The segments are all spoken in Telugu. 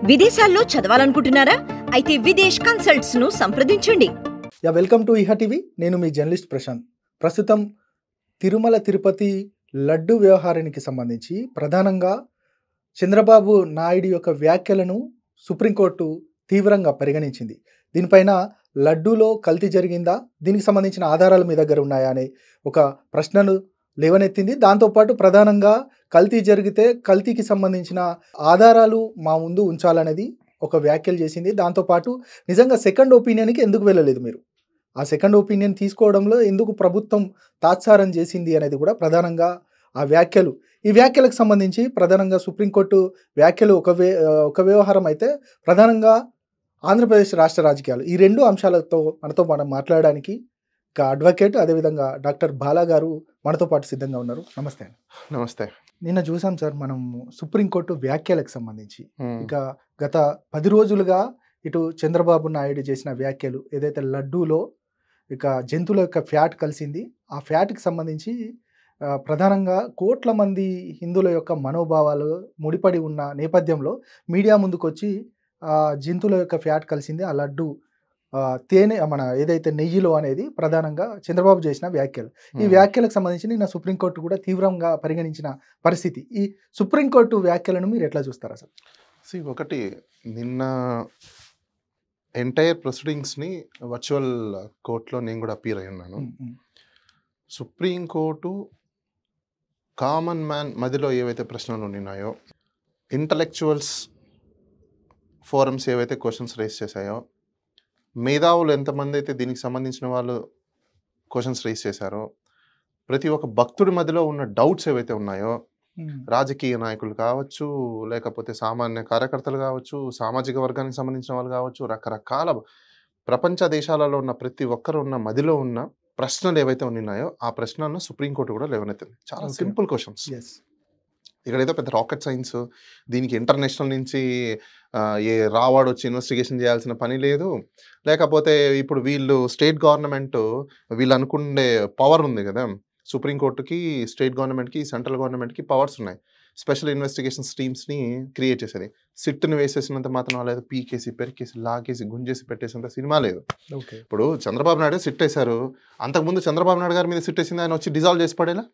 విదేశాల్లో చదవాలనుకుంటున్నారా? అయితే విదేశ్ కన్సల్ట్స్ ను సంప్రదించండి. Welcome to Iha TV. నేను మీ జర్నలిస్ట్ ప్రశాంత్. ప్రస్తుతం తిరుమల తిరుపతి లడ్డు వ్యవహారానికి సంబంధించి ప్రధానంగా చంద్రబాబు నాయుడు యొక్క వ్యాఖ్యలను సుప్రీంకోర్టు తీవ్రంగా పరిగణించింది. దీనిపైన లడ్డూలో కల్తీ జరిగిందా, దీనికి సంబంధించిన ఆధారాలు మీ దగ్గర ఉన్నాయా అనే ఒక ప్రశ్నను లేవనెత్తింది. దాంతోపాటు ప్రధానంగా కల్తీ జరిగితే కల్తీకి సంబంధించిన ఆధారాలు మా ముందు ఉంచాలనేది ఒక వ్యాఖ్యలు చేసింది. దాంతోపాటు నిజంగా సెకండ్ ఒపీనియన్కి ఎందుకు వెళ్ళలేదు మీరు, ఆ సెకండ్ ఒపీనియన్ తీసుకోవడంలో ఎందుకు ప్రభుత్వం తాత్సారం చేసింది అనేది కూడా ప్రధానంగా ఆ వ్యాఖ్యలు. ఈ వ్యాఖ్యలకు సంబంధించి ప్రధానంగా సుప్రీంకోర్టు వ్యాఖ్యలు ఒక వ్యవహారం అయితే, ప్రధానంగా ఆంధ్రప్రదేశ్ రాష్ట్ర రాజకీయాలు, ఈ రెండు అంశాలతో మనం మాట్లాడడానికి ఒక అడ్వకేట్, అదేవిధంగా డాక్టర్ బాలా గారు మనతో పాటు సిద్ధంగా ఉన్నారు. నమస్తే. నమస్తే. నిన్న చూసాం సార్ మనం సుప్రీంకోర్టు వ్యాఖ్యలకు సంబంధించి. ఇక గత 10 రోజులుగా ఇటు చంద్రబాబు నాయుడు చేసిన వ్యాఖ్యలు ఏదైతే లడ్డూలో ఇక జంతువుల యొక్క ఫ్యాట్ కలిసింది, ఆ ఫ్యాట్కి సంబంధించి ప్రధానంగా కోట్ల మంది హిందువుల యొక్క మనోభావాలు ముడిపడి ఉన్న నేపథ్యంలో మీడియా ముందుకు వచ్చి జంతువుల యొక్క ఫ్యాట్ కలిసింది, ఆ లడ్డు తేనె మన ఏదైతే నెయ్యిలో అనేది ప్రధానంగా చంద్రబాబు చేసిన వ్యాఖ్యలు. ఈ వ్యాఖ్యలకు సంబంధించి నిన్న సుప్రీంకోర్టు కూడా తీవ్రంగా పరిగణించిన పరిస్థితి. ఈ సుప్రీంకోర్టు వ్యాఖ్యలను మీరు ఎట్లా చూస్తారా సార్? ఒకటి, నిన్న ఎంటైర్ ప్రొసీడింగ్స్ని వర్చువల్ కోర్టులో నేను కూడా అపీర్ అయి ఉన్నాను. సుప్రీంకోర్టు కామన్ మ్యాన్ మధ్యలో ఏవైతే ప్రశ్నలు ఉన్నాయో, ఇంటలెక్చువల్స్ ఫోరమ్స్ ఏవైతే క్వశ్చన్స్ రేస్ చేశాయో, మేధావులు ఎంతమంది అయితే దీనికి సంబంధించిన వాళ్ళు క్వశ్చన్స్ రేస్ చేశారో, ప్రతి ఒక్క భక్తుడి మధ్యలో ఉన్న డౌట్స్ ఏవైతే ఉన్నాయో, రాజకీయ నాయకులు కావచ్చు, లేకపోతే సామాన్య కార్యకర్తలు కావచ్చు, సామాజిక వర్గానికి సంబంధించిన వాళ్ళు కావచ్చు, రకరకాల ప్రపంచ దేశాలలో ఉన్న ప్రతి ఒక్కరు ఉన్న మధ్యలో ఉన్న ప్రశ్నలు ఏవైతే ఉన్నాయో ఆ ప్రశ్నలను సుప్రీంకోర్టు కూడా లేవనెత్తింది. చాలా సింపుల్ క్వశ్చన్స్. ఇక్కడైతే పెద్ద రాకెట్ సైన్స్, దీనికి ఇంటర్నేషనల్ నుంచి ఏ రావాడు వచ్చి ఇన్వెస్టిగేషన్ చేయాల్సిన పని లేదు. లేకపోతే ఇప్పుడు వీళ్ళు స్టేట్ గవర్నమెంట్ వీళ్ళు అనుకునే పవర్ ఉంది కదా, సుప్రీంకోర్టుకి, స్టేట్ గవర్నమెంట్కి, సెంట్రల్ గవర్నమెంట్కి పవర్స్ ఉన్నాయి. స్పెషల్ ఇన్వెస్టిగేషన్ టీమ్స్ని క్రియేట్ చేసేది. సిట్ని వేసేసినంత మాత్రం లేదు, పీకేసి పెరికేసి లాగేసి గుంజేసి పెట్టేసినంత సినిమా లేదు. ఇప్పుడు చంద్రబాబు నాయుడు సిట్ వేశారు, అంతకుముందు చంద్రబాబు నాయుడు గారి మీద సిట్ వేసింది, ఆయన వచ్చి డిజాల్వ్ చేసి పడేలా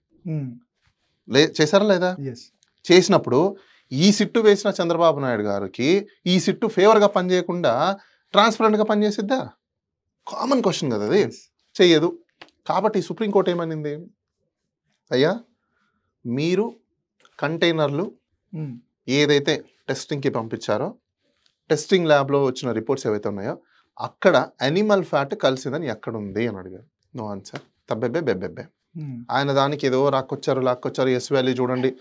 చేశారా లేదా? చేసినప్పుడు ఈ సిట్టు వేసిన చంద్రబాబు నాయుడు గారికి ఈ సిట్టు ఫేవర్గా పనిచేయకుండా ట్రాన్స్పరెంట్గా పనిచేసిద్దా? కామన్ క్వశ్చన్ కదా అది. చెయ్యదు. కాబట్టి సుప్రీంకోర్టు ఏమనింది, అయ్యా మీరు కంటైనర్లు ఏదైతే టెస్టింగ్కి పంపించారో, టెస్టింగ్ ల్యాబ్లో వచ్చిన రిపోర్ట్స్ ఏవైతే ఉన్నాయో అక్కడ అనిమల్ ఫ్యాట్ కలిసిందని ఎక్కడుంది అని అడిగారు. No answer. తబ్బెబ్బే బెబ్బెబ్బే. ఆయన దానికి ఏదో లాక్కొచ్చారు ఎస్ వాల్యూ చూడండి,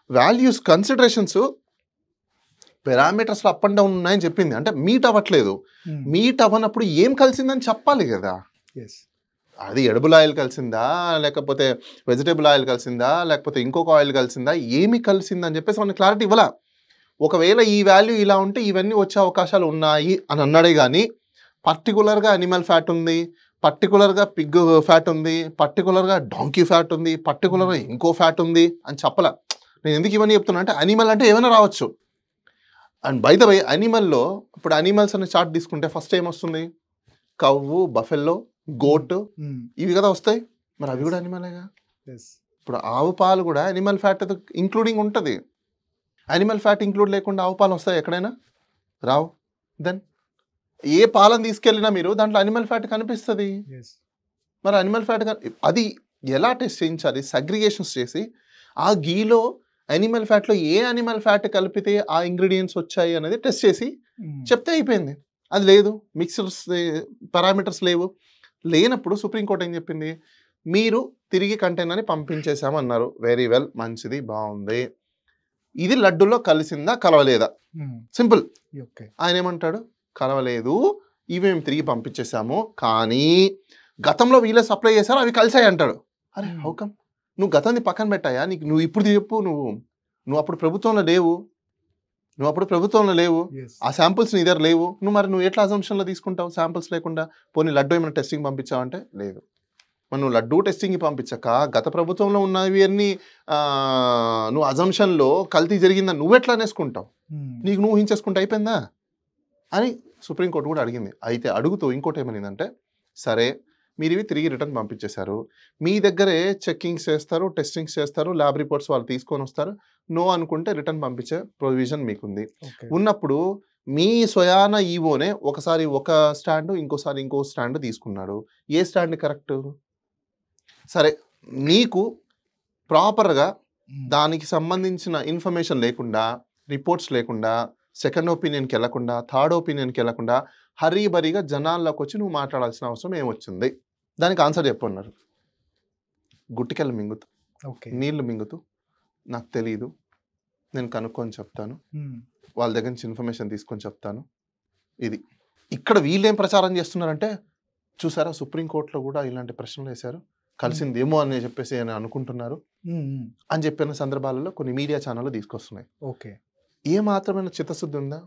వాల్యూస్ కన్సిడరేషన్స్ పారామీటర్స్లో అప్ అండ్ డౌన్ ఉన్నాయని చెప్పింది. అంటే మీట్ అవ్వట్లేదు. మీట్ అవ్వనప్పుడు ఏం కలిసిందని చెప్పాలి కదా. అది ఎడబుల్ ఆయిల్ కలిసిందా, లేకపోతే వెజిటేబుల్ ఆయిల్ కలిసిందా, లేకపోతే ఇంకొక ఆయిల్ కలిసిందా, ఏమి కలిసిందని చెప్పేసి మనకి క్లారిటీ ఇవ్వాల. ఒకవేళ ఈ వాల్యూ ఇలా ఉంటే ఇవన్నీ వచ్చే అవకాశాలు ఉన్నాయి అని అన్నాడే కానీ పర్టికులర్గా అనిమల్ ఫ్యాట్ ఉంది, పర్టికులర్గా పిగ్ ఫ్యాట్ ఉంది, పర్టికులర్గా డాంకీ ఫ్యాట్ ఉంది, పర్టికులర్గా ఇంకో ఫ్యాట్ ఉంది అని చెప్పాల. నేను ఎందుకు ఇవన్నీ చెప్తున్నా అంటే, అనిమల్ అంటే ఏమైనా రావచ్చు. అండ్ బై ద వే అనిమల్లో ఇప్పుడు అనిమల్స్ అనే చార్ట్ తీసుకుంటే ఫస్ట్ ఏమొస్తుంది, కవ్వు, బఫెల్లో, గోట్, ఇవి కదా వస్తాయి. మరి అవి కూడా అనిమలేగా. ఇప్పుడు ఆవు పాలు కూడా అనిమల్ ఫ్యాట్ ఇంక్లూడింగ్ ఉంటుంది. అనిమల్ ఫ్యాట్ ఇంక్లూడ్ లేకుండా ఆవు పాలు వస్తాయి ఎక్కడైనా? రావు. దెన్ ఏ పాలను తీసుకెళ్ళినా మీరు దాంట్లో అనిమల్ ఫ్యాట్ కనిపిస్తుంది. మరి అనిమల్ ఫ్యాట్ అది ఎలా టెస్ట్ చేయించాలి? సగ్రిగేషన్స్ చేసి ఆ గీలో అనిమల్ ఫ్యాట్లో ఏ అనిమల్ ఫ్యాట్ కలిపితే ఆ ఇంగ్రీడియంట్స్ వచ్చాయి అనేది టెస్ట్ చేసి చెప్తే అయిపోయింది. అది లేదు, మిక్సర్స్ పారామీటర్స్ లేనప్పుడు సుప్రీంకోర్టు ఏం చెప్పింది, మీరు తిరిగి కంటైనర్ని పంపించేసామన్నారు. వెరీ వెల్, మంచిది, బాగుంది. ఇది లడ్డులో కలిసిందా కలవలేదా? సింపుల్. ఆయన ఏమంటాడు, కలవలేదు, ఇవి మేము తిరిగి పంపించేసాము, కానీ గతంలో వీళ్ళే సప్లై చేశారు, అవి కలిసాయి అంటాడు. అరే హౌకమ్? నువ్వు గతాన్ని పక్కన పెట్టాయా, నువ్వు ఇప్పుడు చెప్పు. నువ్వు అప్పుడు ప్రభుత్వంలో లేవు, ఆ శాంపుల్స్ నీ దగ్గర లేవు. నువ్వు ఎట్లా అజంప్షన్లో తీసుకుంటావు శాంపుల్స్ లేకుండా? పోనీ లడ్డు ఏమైనా టెస్టింగ్ పంపించావంటే లేదు. మరి నువ్వు లడ్డూ టెస్టింగ్కి పంపించక గత ప్రభుత్వంలో ఉన్నవి అన్ని నువ్వు అజంప్షన్లో కల్తీ జరిగిందని నువ్వెట్లా అనేసుకుంటావు? నీకు నువ్వు ఊహించేసుకుంటే అయిపోయిందా అని సుప్రీంకోర్టు కూడా అడిగింది. అయితే అడుగుతూ ఇంకోటి ఏమనిందంటే, సరే మీరు ఇవి తిరిగి రిటర్న్ పంపించేశారు, మీ దగ్గరే చెక్కింగ్స్ చేస్తారు, టెస్టింగ్స్ చేస్తారు, ల్యాబ్ రిపోర్ట్స్ వాళ్ళు తీసుకొని వస్తారు, నో అనుకుంటే రిటర్న్ పంపించే ప్రొవిజన్ మీకుంది. ఉన్నప్పుడు మీ స్వయాన ఈవోనే ఒకసారి ఒక స్టాండ్ ఇంకోసారి ఇంకో స్టాండ్ తీసుకున్నాడు. A stand correct? సరే నీకు ప్రాపర్గా దానికి సంబంధించిన ఇన్ఫర్మేషన్ లేకుండా, రిపోర్ట్స్ లేకుండా, సెకండ్ ఒపీనియన్కి వెళ్లకుండా, థర్డ్ ఒపీనియన్కి వెళ్లకుండా హరీబరీగా జనాల్లోకి వచ్చి నువ్వు మాట్లాడాల్సిన అవసరం ఏమొచ్చింది? దానికి ఆన్సర్ చెప్పన్నారు. గుట్టికెళ్ళ మింగుతూ, నీళ్లు మింగుతూ, నాకు తెలియదు, నేను కనుక్కొని చెప్తాను, వాళ్ళ దగ్గర నుంచి ఇన్ఫర్మేషన్ తీసుకొని చెప్తాను. ఇది ఇక్కడ వీళ్ళేం ప్రచారం చేస్తున్నారంటే, చూసారా సుప్రీంకోర్టులో కూడా ఇలాంటి ప్రశ్నలు వేశారు, కలిసిందేమో అని చెప్పేసి అని అనుకుంటున్నారు అని చెప్పిన సందర్భాలలో కొన్ని మీడియా ఛానళ్ళు తీసుకొస్తున్నాయి. ఓకే, ఏ మాత్రమైన చిత్తశుద్ధి ఉందా?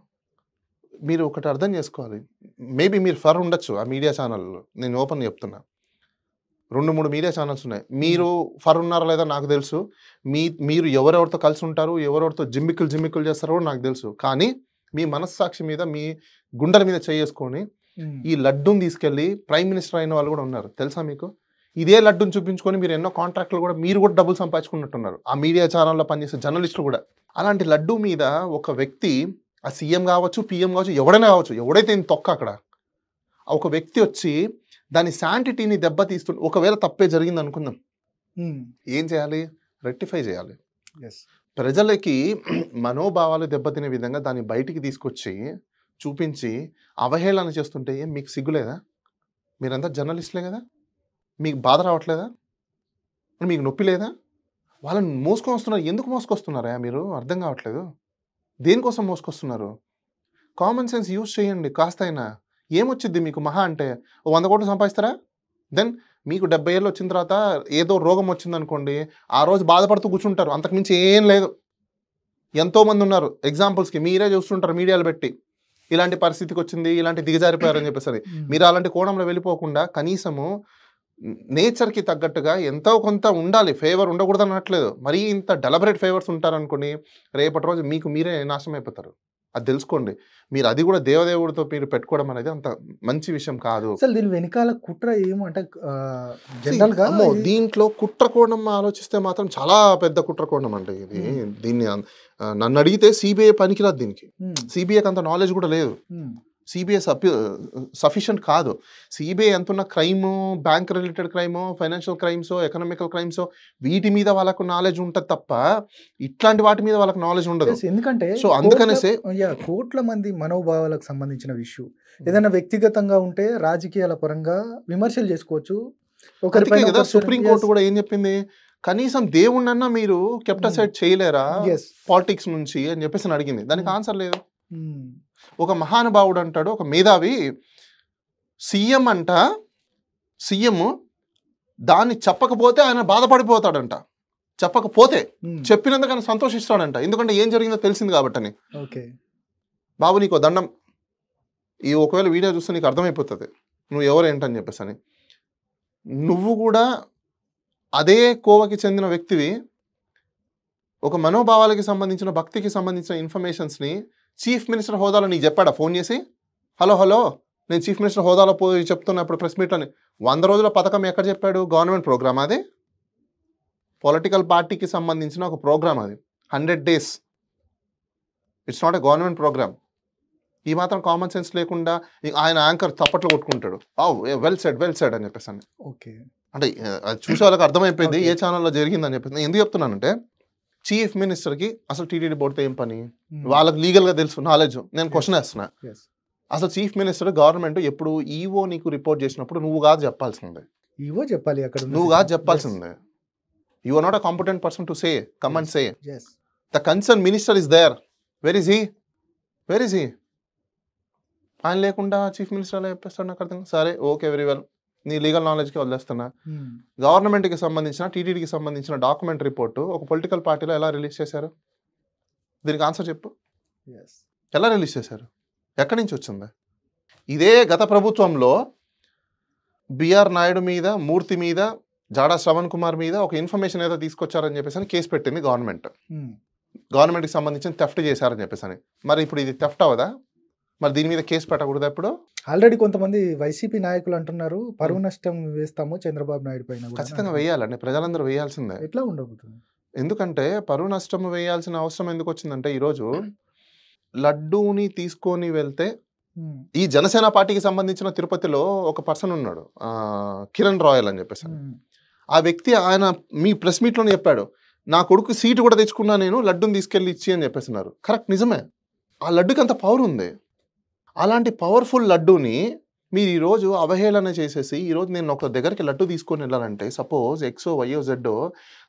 మీరు ఒకటి అర్థం చేసుకోవాలి. మేబీ మీరు ఫర్ ఉండొచ్చు ఆ మీడియా ఛానల్లో, నేను ఓపెన్ చెప్తున్నా. 2-3 మీడియా ఛానల్స్ ఉన్నాయి. మీరు ఫర్ ఉన్నారా లేదా నాకు తెలుసు, మీరు ఎవరెవరితో కలిసి ఉంటారు, ఎవరెవరితో జిమ్మిక్కులు చేస్తారో నాకు తెలుసు. కానీ మీ మనస్సాక్షి మీద, మీ గుండెల మీద చేసుకొని ఈ లడ్డూని తీసుకెళ్ళి ప్రైమ్ మినిస్టర్ అయిన వాళ్ళు కూడా ఉన్నారు తెలుసా మీకు? ఇదే లడ్డూని చూపించుకొని మీరు ఎన్నో కాంట్రాక్టులు కూడా మీరు కూడా డబ్బులు సంపాదించుకున్నట్టున్నారు, ఆ మీడియా ఛానల్లో పనిచేసే జర్నలిస్టులు కూడా. అలాంటి లడ్డూ మీద ఒక వ్యక్తి, ఆ సీఎం కావచ్చు, పిఎం కావచ్చు, ఎవడైనా కావచ్చు, ఎవడైతే తొక్క అక్కడ ఒక వ్యక్తి వచ్చి దాని శాంటిటీని దెబ్బతీస్తుంది. ఒకవేళ తప్పే జరిగింది అనుకుందాం, ఏం చేయాలి? రెక్టిఫై చేయాలి. ప్రజలకి మనోభావాలు దెబ్బతినే విధంగా దాన్ని బయటికి తీసుకొచ్చి చూపించి అవహేళన చేస్తుంటే ఏం మీకు సిగ్గులేదా? మీరంతా జర్నలిస్టులే కదా, మీకు బాధ రావట్లేదా? మీకు నొప్పి లేదా? వాళ్ళని మోసుకొని వస్తున్నారు. ఎందుకు మోసుకొస్తున్నారా మీరు? అర్థం కావట్లేదు. దేనికోసం మోసుకొస్తున్నారు? కామన్ సెన్స్ యూజ్ చేయండి కాస్త అయినా. ఏమొచ్చింది మీకు? మహా అంటే 100 కోట్లు సంపాదిస్తారా? దెన్ మీకు 70 ఏళ్ళు వచ్చిన తర్వాత ఏదో రోగం వచ్చిందనుకోండి, ఆ రోజు బాధపడుతూ కూర్చుంటారు, అంతకుమించి ఏం లేదు. ఎంతోమంది ఉన్నారు ఎగ్జాంపుల్స్కి, మీరే చూస్తుంటారు మీడియాలు పెట్టి, ఇలాంటి పరిస్థితికి వచ్చింది, ఇలాంటి దిగజారిపోయారని చెప్పేసి. మీరు అలాంటి కోణంలో వెళ్ళిపోకుండా కనీసము నేచర్కి తగ్గట్టుగా ఎంతో కొంత ఉండాలి. ఫేవర్ ఉండకూడదు అనట్లేదు, మరీ ఇంత డెలబరేట్ ఫేవర్స్ ఉంటారనుకోండి, రేపటి రోజు మీకు మీరే నాశనం అయిపోతారు. అది తెలుసుకోండి. మీరు అది కూడా దేవదేవుడితో మీరు పెట్టుకోవడం అనేది అంత మంచి విషయం కాదు. అసలు దీని వెనకాల కుట్ర ఏమంటే జనరల్గా దీంట్లో కుట్ర కోణం ఆలోచిస్తే మాత్రం చాలా పెద్ద కుట్ర కోణం అండి ఇది. దీన్ని నన్ను అడిగితే సిబిఐ పనికిరాదు దీనికి. సిబిఐకి అంత నాలెడ్జ్ కూడా లేదు. సిబిఐ సఫిషియంట్ కాదు. సిబిఐ ఎంతున్న క్రైము, బ్యాంక్ రిలేటెడ్ క్రైమో, ఫైనాన్షియల్ క్రైమ్సో, ఎకనామికల్ క్రైమ్సో, వీటి మీద వాళ్ళకు నాలెడ్జ్ ఉంటుంది తప్ప ఇట్లాంటి వాటి మీద వాళ్ళకి నాలెడ్జ్ ఉండదు. ఎందుకంటే సో అందుకనేసే కోట్ల మంది మనోభావాలకు సంబంధించిన విషయం ఏదైనా వ్యక్తిగతంగా ఉంటే రాజకీయాల పరంగా విమర్శలు చేసుకోవచ్చు. కదా సుప్రీంకోర్టు కూడా ఏం చెప్పింది, కనీసం దేవుణ్ణన్నా మీరు కెప్టసైడ్ చేయలేరా పాలిటిక్స్ నుంచి అని చెప్పేసి అడిగింది. దానికి ఆన్సర్ లేదు. ఒక మహానుభావుడు అంటాడు, ఒక మేధావి, సీఎం అంట, సీఎం దాన్ని చెప్పకపోతే ఆయన బాధపడిపోతాడంట, చెప్పకపోతే చెప్పినందుకు ఆయన సంతోషిస్తాడంట, ఎందుకంటే ఏం జరిగిందో తెలిసింది కాబట్టని. బాబు నీకు దండం, ఈ ఒకవేళ వీడియో చూస్తే నీకు అర్థమైపోతుంది నువ్వు ఎవరేంటని చెప్పేసి అని. నువ్వు కూడా అదే కోవకి చెందిన వ్యక్తివి, ఒక మనోభావాలకి సంబంధించిన, భక్తికి సంబంధించిన ఇన్ఫర్మేషన్స్ని చీఫ్ మినిస్టర్ హోదాలో నీకు చెప్పాడా ఫోన్ చేసి? హలో నేను చీఫ్ మినిస్టర్ హోదాలో పోయి చెప్తున్నప్పుడు ప్రెస్ మీట్లోని 100 రోజుల పథకం ఎక్కడ చెప్పాడు? గవర్నమెంట్ ప్రోగ్రామ్ అది, పొలిటికల్ పార్టీకి సంబంధించిన ఒక ప్రోగ్రామ్ అది, 100 days. It's not a government programme. ఈ మాత్రం కామన్ సెన్స్ లేకుండా ఆయన యాంకర్ తప్పట్లు కొట్టుకుంటాడు, వెల్ సెడ్ అని చెప్పేసి. అంటే అది చూసే వాళ్ళకి అర్థమైపోయింది ఏ ఛానల్లో జరిగిందని చెప్పేసి. నేను ఎందుకు చెప్తున్నానంటే, చీఫ్ మినిస్టర్కి అసలు టీటీడీ బోర్డుతో ఏం పని? వాళ్ళకి లీగల్గా తెలుసు, నాలెడ్జ్. నేను క్వశ్చన్ వేస్తున్నా, అసలు చీఫ్ మినిస్టర్ గవర్నమెంట్ ఎప్పుడు ఈవో నీకు రిపోర్ట్ చేసినప్పుడు నువ్వు కాదు చెప్పాల్సిందే, ఈవో చెప్పాలి, అక్కడ నువ్వు కాదు చెప్పాల్సిందే. You are not a competent person to say, come and say. The concern minister is there. Where is he? ఆయన లేకుండా చీఫ్ మినిస్టర్ అలా చెప్పేస్తాడు, నాకు అర్థం. సరే, ఓకే, వెరీ వెల్, నీ లీగల్ నాలెడ్జ్కి వదిలేస్తున్నా. గవర్నమెంట్కి సంబంధించిన, టీటీడీకి సంబంధించిన డాక్యుమెంట్ రిపోర్టు ఒక పొలిటికల్ పార్టీలో ఎలా రిలీజ్ చేశారు? దీనికి ఆన్సర్ చెప్పు. ఎలా రిలీజ్ చేశారు? ఎక్కడి నుంచి వచ్చింది? ఇదే గత ప్రభుత్వంలో బిఆర్ నాయుడు మీద, మూర్తి మీద, జాడా శ్రవణ్ కుమార్ మీద ఒక ఇన్ఫర్మేషన్ ఏదో తీసుకొచ్చారని చెప్పేసి అని కేసు పెట్టింది గవర్నమెంట్. గవర్నమెంట్కి సంబంధించిన థెఫ్ట్ చేశారని చెప్పేసి అని. మరి ఇప్పుడు ఇది థెఫ్ట్ అవదా? మరి దీని మీద కేసు పెట్టకూడదు? ఇప్పుడు ఆల్రెడీ కొంతమంది వైసీపీ నాయకులు అంటున్నారు పరువు నష్టం వేస్తాము చంద్రబాబు నాయుడు పైన కూడా. ఖచ్చితంగా వేయాలండి, ప్రజలందరూ వేయాల్సిందే. ఎట్లా ఉండబోతుంది? ఎందుకంటే పరువు నష్టం వేయాల్సిన అవసరం ఎందుకు వచ్చిందంటే, ఈరోజు లడ్డూని తీసుకొని వెళ్తే ఈ జనసేన పార్టీకి సంబంధించిన తిరుపతిలో ఒక పర్సన్ ఉన్నాడు, కిరణ్ రాయల్ అని చెప్పేసి. ఆ వ్యక్తి ఆయన మీ ప్రెస్ మీట్లోనే చెప్పాడు, నా కొడుకు సీటు కూడా తెచ్చుకున్నా నేను, లడ్డూని తీసుకెళ్ళి ఇచ్చి అని చెప్పేస్తున్నారు. కరెక్ట్, నిజమే. ఆ లడ్డుకి అంత పవర్ ఉంది. అలాంటి పవర్ఫుల్ లడ్డూని మీరు ఈరోజు అవహేళన చేసేసి, ఈరోజు నేను ఒక దగ్గరికి లడ్డు తీసుకొని వెళ్ళాలంటే, సపోజ్ ఎక్సో వైయో జెడ్డో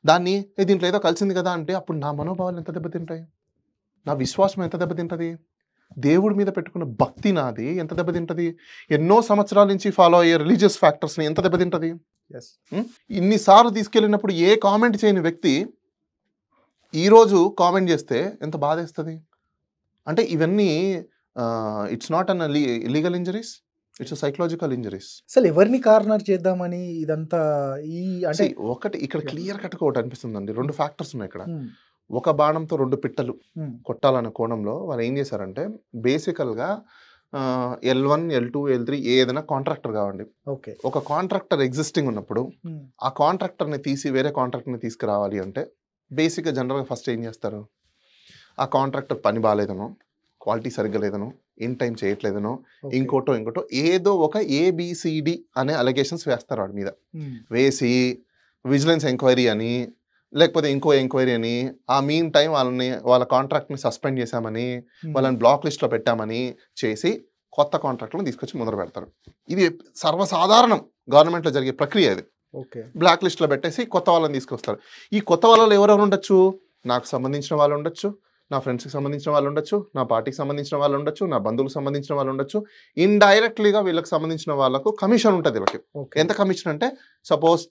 దాన్ని దీంట్లో ఏదో కలిసింది కదా అంటే, అప్పుడు నా మనోభావాలు ఎంత దెబ్బతింటాయి, నా విశ్వాసం ఎంత దెబ్బతింటుంది, దేవుడి మీద పెట్టుకున్న భక్తి నాది ఎంత దెబ్బతింటుంది, ఎన్నో సంవత్సరాల నుంచి ఫాలో అయ్యే రిలీజియస్ ఫ్యాక్టర్స్ని ఎంత దెబ్బతింటుంది. ఇన్నిసార్లు తీసుకెళ్ళినప్పుడు ఏ కామెంట్ చేయని వ్యక్తి ఈరోజు కామెంట్ చేస్తే ఎంత బాధేస్తుంది. అంటే ఇవన్నీ it's not an legal injuries, it's psychological injuries. అసలు ఎవరిని కార్నర్ చేద్దామని ఇదంతా ఈ అంటే ఒకటి ఇక్కడ క్లియర్ కట్గా ఒకటి అనిపిస్తుందండి, రెండు ఫ్యాక్టర్స్ ఉన్నాయి ఇక్కడ. ఒక బాణంతో రెండు పిట్టలు కొట్టాలనే కోణంలో వాళ్ళు ఏం చేశారంటే, బేసికల్గా L1, L2, L3 ఏదైనా కాంట్రాక్టర్ కావండి. ఒక కాంట్రాక్టర్ ఎగ్జిస్టింగ్ ఉన్నప్పుడు ఆ కాంట్రాక్టర్ని తీసి వేరే కాంట్రాక్టర్ని తీసుకురావాలి అంటే బేసిక్గా జనరల్గా ఫస్ట్ ఏం చేస్తారు, ఆ కాంట్రాక్టర్ పని బాగాలేదనో, క్వాలిటీ సరిగ్గా లేదనో, ఇన్ టైం చేయట్లేదనో, ఇంకోటో ఏదో ఒక ABCD అనే అలిగేషన్స్ వేస్తారు వాడి మీద. వేసి విజిలెన్స్ ఎంక్వైరీ అని, లేకపోతే ఇంకో ఎంక్వైరీ అని, ఆ మీన్ టైం వాళ్ళ కాంట్రాక్ట్ని సస్పెండ్ చేశామని, వాళ్ళని బ్లాక్ లిస్ట్లో పెట్టామని చేసి కొత్త కాంట్రాక్ట్లను తీసుకొచ్చి ముందర పెడతారు. ఇది సర్వసాధారణం గవర్నమెంట్లో జరిగే ప్రక్రియ. ఇది బ్లాక్ లిస్ట్లో పెట్టేసి కొత్త వాళ్ళని తీసుకొస్తారు. ఈ కొత్త వాళ్ళలో ఎవరెవరు ఉండొచ్చు, నాకు సంబంధించిన వాళ్ళు ఉండొచ్చు, నా ఫ్రెండ్స్కి సంబంధించిన వాళ్ళు ఉండొచ్చు, నా పార్టీకి సంబంధించిన వాళ్ళు ఉండొచ్చు, నా బంధువులకు సంబంధించిన వాళ్ళు ఉండొచ్చు. ఇండైరెక్ట్లీగా వీళ్ళకి సంబంధించిన వాళ్ళకు కమిషన్ ఉంటుంది. వీళ్ళకి ఎంత కమిషన్ అంటే, సపోజ్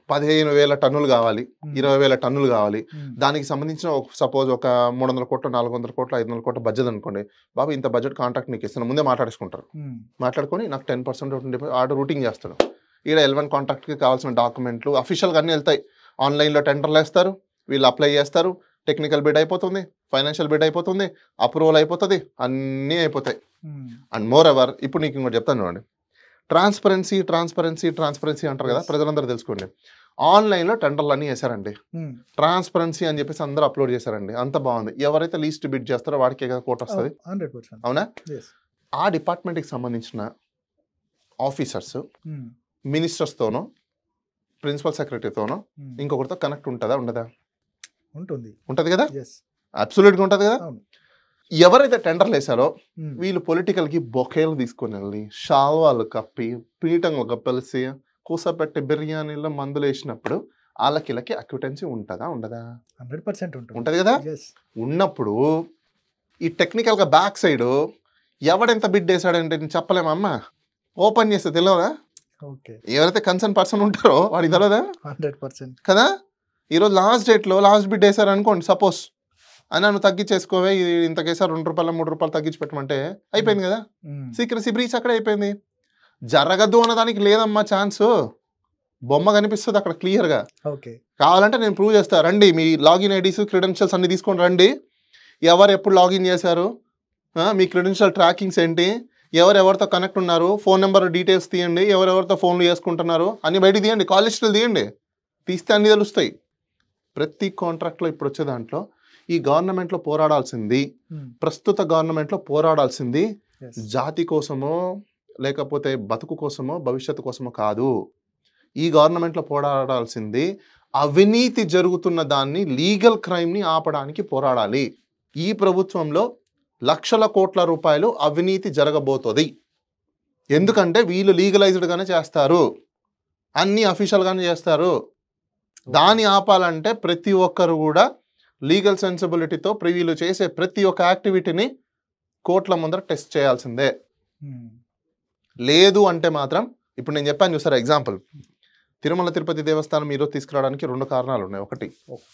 15,000 టన్నులు కావాలి, 20,000 టన్నులు కావాలి, దానికి సంబంధించిన సపోజ్ ఒక 300 కోట్లు, 400 కోట్లు, 500 కోట్ల బడ్జెట్ అనుకోండి. బాబు ఇంత బడ్జెట్ కాంట్రాక్ట్ నీకు ఇస్తాను, ముందే మాట్లాడేసుకుంటారు. మాట్లాడుకొని నాకు 10% ఆర్డర్ రూటింగ్ చేస్తాడు. ఈడ L1 కాంట్రాక్ట్కి కావాల్సిన డాక్యుమెంట్లు అఫీషియల్గా అన్నీ వెళ్తాయి. ఆన్లైన్లో టెండర్లు వేస్తారు, వీళ్ళు అప్లై చేస్తారు, టెక్నికల్ బిడ్ అయిపోతుంది, ఫైనాన్షియల్ బిడ్ అయిపోతుంది, అప్రూవల్ అయిపోతుంది, అన్నీ అయిపోతాయి. అండ్ మోర్ ఎవర్, ఇప్పుడు నీకు ఇంకోటి చెప్తాను చూడండి, ట్రాన్స్పరెన్సీ ట్రాన్స్పరెన్సీ ట్రాన్స్పరెన్సీ అంటారు కదా, ప్రజలందరూ తెలుసుకోండి. ఆన్లైన్లో టెండర్లు అన్నీ వేశారండి, ట్రాన్స్పరెన్సీ అని చెప్పేసి అందరూ అప్లోడ్ చేశారండి, అంత బాగుంది. ఎవరైతే లీస్ట్ బిడ్ చేస్తారో వాడికే కదా కోట్ వస్తుంది, అవునా? ఆ డిపార్ట్మెంట్కి సంబంధించిన ఆఫీసర్స్ మినిస్టర్స్తోనో, ప్రిన్సిపల్ సెక్రటరీతోనో, ఇంకొకరితో కనెక్ట్ ఉంటుందా, ఉండదా? ఉంటుంది కదా, అబ్సల్యూట్గా ఉంటుంది కదా. ఎవరైతే టెండర్లు వేశారో వీళ్ళు పొలిటికల్కి బొకేలు తీసుకొని వెళ్ళి, షాల్వాలు కప్పి, పీఠంలు కప్పలిసి, కూసపెట్టి బిర్యానీలో మందులు వేసినప్పుడు వాళ్ళకి అక్విటెన్సీ ఉంటుందా, ఉండదా? 100% ఉంటుంది కదా. ఉన్నప్పుడు ఈ టెక్నికల్గా బ్యాక్ సైడ్ ఎవడెంత బిడ్ వేసాడంటే నేను చెప్పలేమమ్మా, ఓపెన్ చేస్తే తెలియదా? ఎవరైతే కన్సర్న్ పర్సన్ ఉంటారో వాడికి తెలియదా? 100% కదా. ఈరోజు లాస్ట్ డేట్లో లాస్ట్ బిడ్ వేసారు అనుకోండి, సపోజ్ అని నువ్వు తగ్గించేసుకోవే, ఇంతకేసారి ₹2, ₹3 తగ్గించి పెట్టమంటే అయిపోయింది కదా, సీక్రసీ బ్రీచ్ అక్కడే అయిపోయింది. జరగదు అన్నదానికి లేదమ్మా ఛాన్స్, బొమ్మ కనిపిస్తుంది అక్కడ క్లియర్గా. కావాలంటే నేను ప్రూవ్ చేస్తా, రండి మీ లాగిన్ ఐడీస్, క్రెడెన్షియల్స్ అన్ని తీసుకొని రండి, ఎవరు ఎప్పుడు లాగిన్ చేశారు, మీ క్రెడెన్షియల్ ట్రాకింగ్స్ ఏంటి, ఎవరెవరితో కనెక్ట్ ఉన్నారు, ఫోన్ నెంబర్ డీటెయిల్స్ తీయండి, ఎవరెవరితో ఫోన్లు చేసుకుంటున్నారు అన్ని బయటికి తీయండి, కాల్ లిస్టులు తీయండి, తీస్తే అన్ని తెలుస్తాయి. ప్రతి కాంట్రాక్ట్లో ఇప్పుడు వచ్చే దాంట్లో ఈ గవర్నమెంట్లో పోరాడాల్సింది, ప్రస్తుత గవర్నమెంట్లో పోరాడాల్సింది జాతి కోసమో లేకపోతే బతుకు కోసమో భవిష్యత్తు కోసమో కాదు. ఈ గవర్నమెంట్లో పోరాడాల్సింది అవినీతి జరుగుతున్న దాన్ని, లీగల్ క్రైమ్ని ఆపడానికి పోరాడాలి. ఈ ప్రభుత్వంలో లక్షల కోట్ల రూపాయలు అవినీతి జరగబోతుంది. ఎందుకంటే వీళ్ళు లీగలైజ్డ్గానే చేస్తారు, అన్నీ అఫీషియల్గానే చేస్తారు. దాన్ని ఆపాలంటే ప్రతి ఒక్కరు కూడా లీగల్ సెన్సిబిలిటీతో వీళ్ళు చేసే ప్రతి ఒక్క యాక్టివిటీని కోర్టుల ముందర టెస్ట్ చేయాల్సిందే. లేదు అంటే మాత్రం, ఇప్పుడు నేను చెప్పాను చూసారా ఎగ్జాంపుల్, తిరుమల తిరుపతి దేవస్థానం ఈరోజు తీసుకురావడానికి 2 కారణాలు ఉన్నాయి. ఒకటి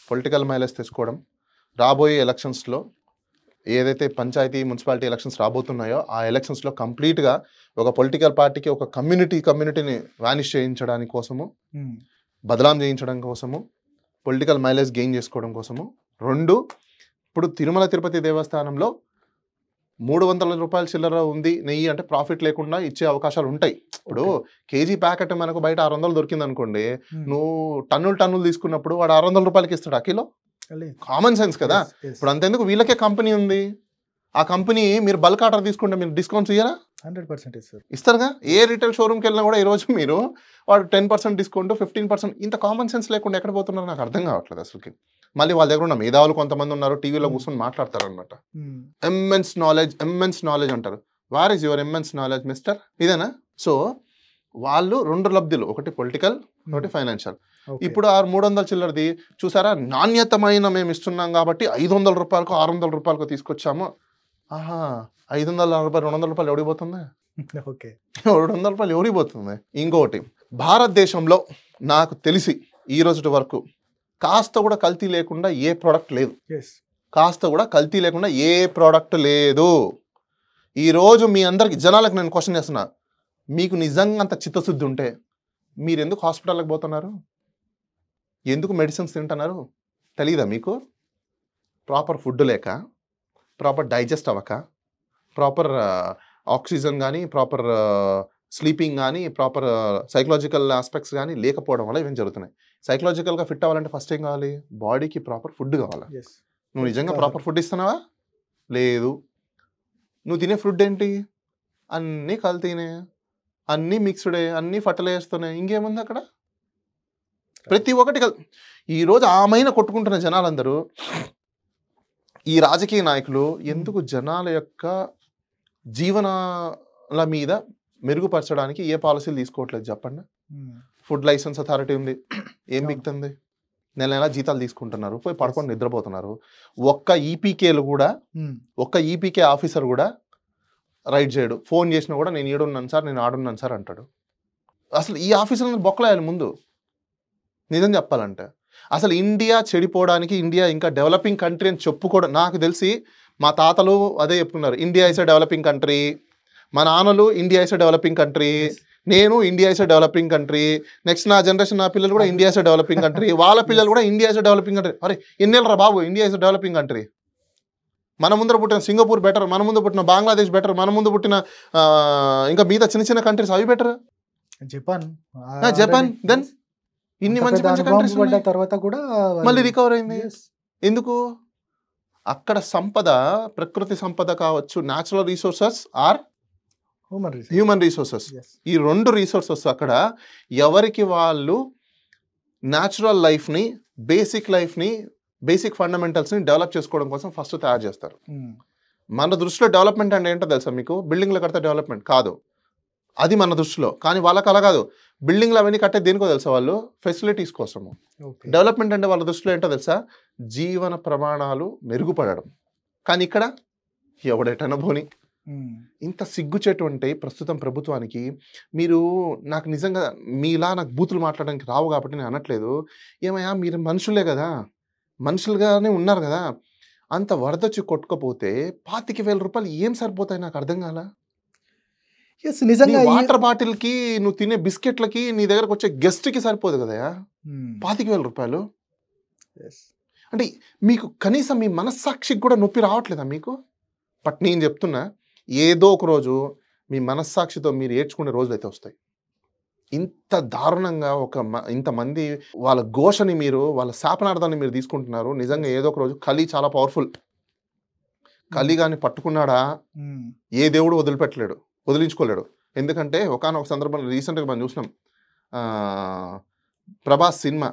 పొలిటికల్ మైలేజ్ తెచ్చుకోవడం, రాబోయే ఎలక్షన్స్లో ఏదైతే పంచాయతీ మున్సిపాలిటీ ఎలక్షన్స్ రాబోతున్నాయో ఆ ఎలక్షన్స్లో కంప్లీట్గా ఒక పొలిటికల్ పార్టీకి ఒక కమ్యూనిటీని వానిష్ చేయించడానికి కోసము, బదలాం చేయించడం కోసము, పొలిటికల్ మైలేజ్ గెయిన్ చేసుకోవడం కోసము. 2, ఇప్పుడు తిరుమల తిరుపతి దేవస్థానంలో 300 రూపాయల చిల్లర ఉంది నెయ్యి అంటే ప్రాఫిట్ లేకుండా ఇచ్చే అవకాశాలు ఉంటాయి. ఇప్పుడు కేజీ ప్యాకెట్ మనకు బయట 600 దొరికింది అనుకోండి, నువ్వు టన్నులు తీసుకున్నప్పుడు వాడు 600 రూపాయలకి ఇస్తాడు ఆ కిలో. కామన్ సెన్స్ కదా. ఇప్పుడు అంతెందుకు, వీళ్ళకే కంపెనీ ఉంది, ఆ కంపెనీ మీరు బల్క్ ఆర్డర్ తీసుకుంటే మీరు డిస్కౌంట్స్ ఇయ్యరా? 100% ఇస్తారుగా. ఏ రీటైల్ షోరూమ్కి వెళ్ళినా కూడా ఈరోజు మీరు వాడు 10% డిస్కౌంట్, 15%, ఇంత కామన్ సెన్స్ లేకుండా ఎక్కడ పోతున్నారు నాకు అర్థం కావట్లేదు అసలుకి. మళ్ళీ వాళ్ళ దగ్గర ఉన్న మేధావులు కొంతమంది ఉన్నారు, టీవీలో కూర్చొని మాట్లాడతారు అనమాట. ఇమ్మెన్స్ నాలెడ్జ్ అంటారు. War is your immense knowledge mister? ఇదేనా? సో వాళ్ళు 2 లబ్ధులు, ఒకటి పొలిటికల్, ఒకటి ఫైనాన్షియల్. ఇప్పుడు ఆ 300 చిల్లరది చూసారా, నాణ్యతమైన మేము ఇస్తున్నాం కాబట్టి 500 రూపాయలకు 600 రూపాయలకు తీసుకొచ్చాము. 500 రూపాయలు 200 రూపాయలు ఎవడిపోతుంది? 200 రూపాయలు ఎవడిపోతుంది? ఇంకొకటి, భారతదేశంలో నాకు తెలిసి ఈ రోజు వరకు కాస్త కూడా కల్తీ లేకుండా ఏ ప్రోడక్ట్ లేదు. ఈరోజు మీ అందరికి జనాలకు నేను క్వశ్చన్ చేస్తున్నా, మీకు నిజంగా అంత చిత్తశుద్ధి ఉంటే మీరు ఎందుకు హాస్పిటల్కి పోతున్నారు? ఎందుకు మెడిసిన్స్ తింటున్నారు? తెలీదా మీకు? ప్రాపర్ ఫుడ్ లేక, ప్రాపర్ డైజెస్ట్ అవ్వక, ప్రాపర్ ఆక్సిజన్ కానీ, ప్రాపర్ స్లీపింగ్ కానీ, ప్రాపర్ సైకలాజికల్ ఆస్పెక్ట్స్ కానీ లేకపోవడం వల్ల ఇవేం జరుగుతున్నాయి. సైకలాజికల్గా ఫిట్ అవ్వాలంటే ఫస్ట్ ఏం కావాలి? బాడీకి ప్రాపర్ ఫుడ్ కావాలి. నువ్వు నిజంగా ప్రాపర్ ఫుడ్ ఇస్తున్నావా? లేదు. నువ్వు తినే ఫుడ్ ఏంటి? అన్నీ కల్తీనే, అన్నీ మిక్స్డే, అన్నీ ఫర్టిలైజర్స్తోనే. ఇంకేముంది అక్కడ? ప్రతి ఒక్కటి ఈరోజు ఆమెన కొట్టుకుంటున్న జనాలందరూ, ఈ రాజకీయ నాయకులు ఎందుకు జనాల యొక్క జీవనాల మీద మెరుగుపరచడానికి ఏ పాలసీలు తీసుకోవట్లేదు చెప్పండి. ఫుడ్ లైసెన్స్ అథారిటీ ఉంది, ఏం మిగుతుంది? నెల జీతాలు తీసుకుంటున్నారు, పోయి పడుకొని నిద్రపోతున్నారు. ఒక్క ఈపీకే ఆఫీసర్ కూడా రైడ్ చేయడు. ఫోన్ చేసినా కూడా నేను ఈడున్నాను సార్, నేను ఆడున్నాను సార్ అంటాడు. అసలు ఈ ఆఫీసర్లను బొక్కలేయాలి ముందు. నిజం చెప్పాలంటే అసలు ఇండియా చెడిపోవడానికి, ఇండియా ఇంకా డెవలపింగ్ కంట్రీ అని చెప్పుకోవడం, నాకు తెలిసి మా తాతలు అదే చెప్పుకున్నారు, India is a developing country. మా నాన్నలు India is a developing country, నేను India is a developing country. Next నా జనరేషన్, నా పిల్లలు కూడా India is a developing country, వాళ్ళ పిల్లలు కూడా India is a developing country. అరే ఎన్నేళ్ళరా బాబు, India is a developing country. మన ముందర పుట్టిన సింగపూర్ బెటర్, మన ముందు పుట్టిన బంగ్లాదేశ్ బెటర్, మన ముందు పుట్టిన ఇంకా మిగతా చిన్న కంట్రీస్ అవి బెటర్. జపాన్ దెన్ ఇన్ని మంచి కంట్రీస్ తర్వాత కూడా మళ్ళీ రికవర్ అయింది. ఎందుకు? అక్కడ సంపద, ప్రకృతి సంపద కావచ్చు, natural resources or human resources. ఈ 2 రిసోర్సెస్ అక్కడ ఎవరికి వాళ్ళు న్యాచురల్ లైఫ్ని, బేసిక్ ఫండమెంటల్స్ని డెవలప్ చేసుకోవడం కోసం ఫస్ట్ తయారు చేస్తారు. మన దృష్టిలో డెవలప్మెంట్ అంటే ఏంటో తెలుసా మీకు? బిల్డింగ్లు కడితే డెవలప్మెంట్ కాదు, అది మన దృష్టిలో. కానీ వాళ్ళకి అలా కాదు. బిల్డింగ్లు అవన్నీ కట్టే దేనికో తెలుసా? వాళ్ళు ఫెసిలిటీస్ కోసము. డెవలప్మెంట్ అంటే వాళ్ళ దృష్టిలో ఏంటో తెలుసా? జీవన ప్రమాణాలు మెరుగుపడడం. కానీ ఇక్కడ ఎవడెటన పోని. ఇంత సిగ్గుచేటువంటి ప్రస్తుతం ప్రభుత్వానికి మీరు, నాకు నిజంగా మీలా నాకు బూతులు మాట్లాడడానికి రావు కాబట్టి నేను అనట్లేదు. ఏమయ్యా, మీరు మనుషులే కదా, మనుషులుగానే ఉన్నారు కదా. అంత వరదొచ్చి కొట్టుకపోతే 25,000 రూపాయలు ఏం సరిపోతాయి? నాకు అర్థం కాల. నిజంగా వాటర్ బాటిల్ కి, నువ్వు తినే బిస్కెట్లకి, నీ దగ్గరకు వచ్చే గెస్ట్ కి సరిపోదు కదా 25,000 రూపాయలు. అంటే మీకు కనీసం మీ మనస్సాక్షికి కూడా నొప్పి రావట్లేదా మీకు? బట్ నేను చెప్తున్నా, ఏదో ఒక రోజు మీ మనస్సాక్షితో మీరు ఏడ్చుకునే రోజులు అయితే వస్తాయి. ఇంత దారుణంగా ఇంతమంది వాళ్ళ ఘోషని మీరు, వాళ్ళ శాపనార్థాన్ని మీరు తీసుకుంటున్నారు. నిజంగా ఏదో ఒక రోజు కలి చాలా పవర్ఫుల్. కలి గాని పట్టుకున్నాడా ఏ దేవుడు వదిలించుకోలేడు. ఎందుకంటే ఒకానొక సందర్భంలో రీసెంట్గా మనం చూసినాం, ప్రభాస్ సినిమా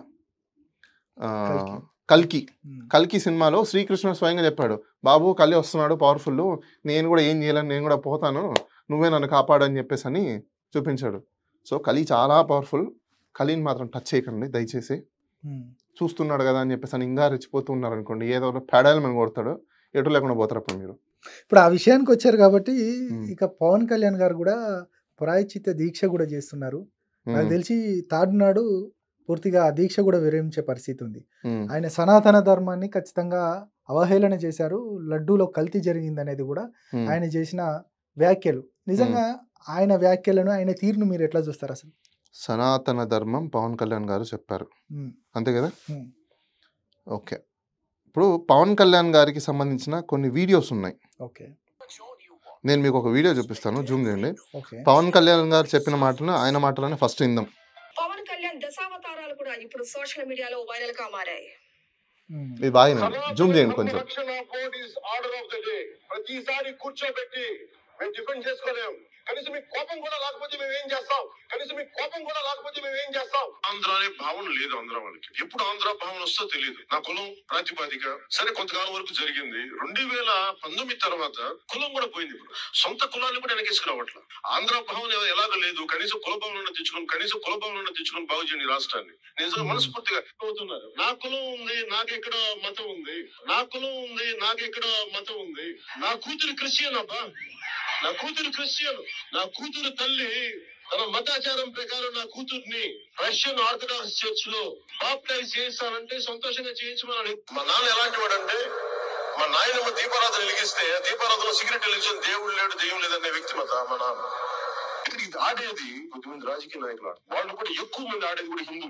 కల్కి సినిమాలో శ్రీకృష్ణుడు స్వయంగా చెప్పాడు, బాబు కలి వస్తున్నాడు పవర్ఫుల్, నేను కూడా ఏం చేయలేను, నేను కూడా పోతాను, నువ్వే నన్ను కాపాడని చెప్పేసి అని చూపించాడు. సో కలి చాలా పవర్ఫుల్, కలిని మాత్రం టచ్ చేయకండి దయచేసి. చూస్తున్నాడు కదా అని చెప్పేసి అని ఇంకా రెచ్చిపోతూ ఉన్నారు అనుకోండి, ఏదో పెడాలి మనం కొడతాడు, ఎటు లేకుండా పోతారు అప్పుడు మీరు. ఇప్పుడు ఆ విషయానికి వచ్చారు కాబట్టి ఇక పవన్ కళ్యాణ్ గారు కూడా ప్రాయశ్చిత్త దీక్ష కూడా చేస్తున్నారు. నాకు తెలిసి తాడునాడు పూర్తిగా ఆ దీక్ష కూడా విరమించే పరిస్థితి ఉంది. ఆయన సనాతన ధర్మాన్ని ఖచ్చితంగా అవహేళన చేశారు, లడ్డూలో కల్తీ జరిగిందనేది కూడా ఉమ్. ఆయన చేసిన వ్యాఖ్యలు. నిజంగా ఆయన వ్యాఖ్యలను, ఆయన తీరును మీరు ఎట్లా చూస్తారు అసలు? సనాతన ధర్మం పవన్ కళ్యాణ్ గారు చెప్పారు, ఉమ్, అంతే కదా? ఉమ్, ఓకే. ఇప్పుడు పవన్ కళ్యాణ్ గారికి సంబంధించిన కొన్ని వీడియోస్ ఉన్నాయి. ఓకే నేను మీకు ఒక వీడియో చూపిస్తాను, జూమ్ చేయండి. ఓకే పవన్ కళ్యాణ్ గారు చెప్పిన మాటలు, ఆయన మాటలని ఫస్ట్ విందాం. పవన్ కళ్యాణ్ దశావతారాలు కూడా ఇప్పుడు సోషల్ మీడియాలో వైరల్ గా మారాయి. ఉమ్, ఇది బాగా జూమ్ చేయండి కొంచెం. ప్రతిసారి కూర్చోబెట్టి మేము డిఫెండ్ చేసుకోలేం. కనీసం మీకు కోపం కూడా లేకపోతే మేము ఏం చేస్తాం? ఆంధ్ర అనే భావన లేదు ఆంధ్ర వాళ్ళకి. ఎప్పుడు ఆంధ్ర భావన వస్తో తెలియదు. నా కులం ప్రాతిపాదిక సరే కొంతకాలం వరకు జరిగింది. 2019 తర్వాత కులం కూడా పోయింది. ఇప్పుడు సొంత కులాన్ని కూడా వెనకేసుకురావట్ల. ఆంధ్ర భావన ఎలాగ లేదు. కనీసం కుల భావన తెచ్చుకొని బాగు చేయండి రాష్ట్రాన్ని. నిజంగా మనస్ఫూర్తిగా అవుతున్నారు. నా కులం ఉంది, నాకెక్కడ మతం ఉంది. నా కూతురు క్రిస్టియన్ అబ్బా, నా కూతురు తల్లి తన మతాచారం ప్రకారం నా కూతుర్ని రష్యన్ ఆర్థడాక్స్ చర్చ్ లో బాప్టైజ్ చేస్తానంటే సంతోషంగా చేయించమని. మా నాన్న ఎలాంటి వాడంటే, మా నాయనమ్మ దీపారాధన వెలిగిస్తే దీపారాధన సిగరెట్ వెలిగించిన దేవుడు లేడు దెయ్యం లేదనే వ్యక్తి మా నాన్న. ఇది ఆడేది కొద్దిమంది రాజకీయ నాయకులు, వాళ్ళు కూడా ఎక్కువ మంది ఆడేది కూడా హిందూ.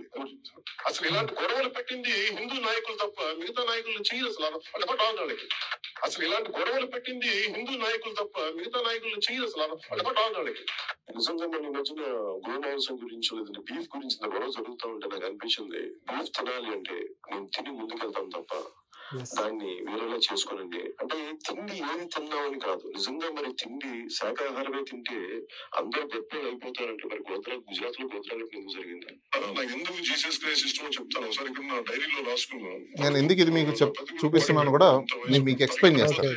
అసలు ఇలాంటి గొడవలు పెట్టింది హిందూ నాయకులు తప్ప మిగతా నాయకులు చేయరు. నిజంగా మన మధ్యన గోమాంసం గురించి లేదంటే బీఫ్ గురించి గొడవ జరుగుతూ ఉంటే నాకు అనిపించింది, బీఫ్ తినాలి అంటే నేను తిని ముందుకెళ్తాను తప్ప దాన్ని వేరేలా చేసుకోనండి. అంటే తిండి ఏది తిన్నామని కాదు, నిజంగా మరి తిండి శాకాహారమే తింటే అందరూ గొప్పలు అయిపోతారంటే మరి గుజరాత్ లో గోత్రాలు ఎందుకు జరిగింది? నాకు ఎందుకు జీసస్ క్రైస్ట్ ఇష్టమో చెప్తాను. ఒకసారి ఇక్కడ నా డైరీలో రాసుకున్నాను. నేను ఎందుకు ఇది మీకు చూపిస్తున్నాను కూడా మీకు ఎక్స్ప్లెయిన్ చేస్తాను.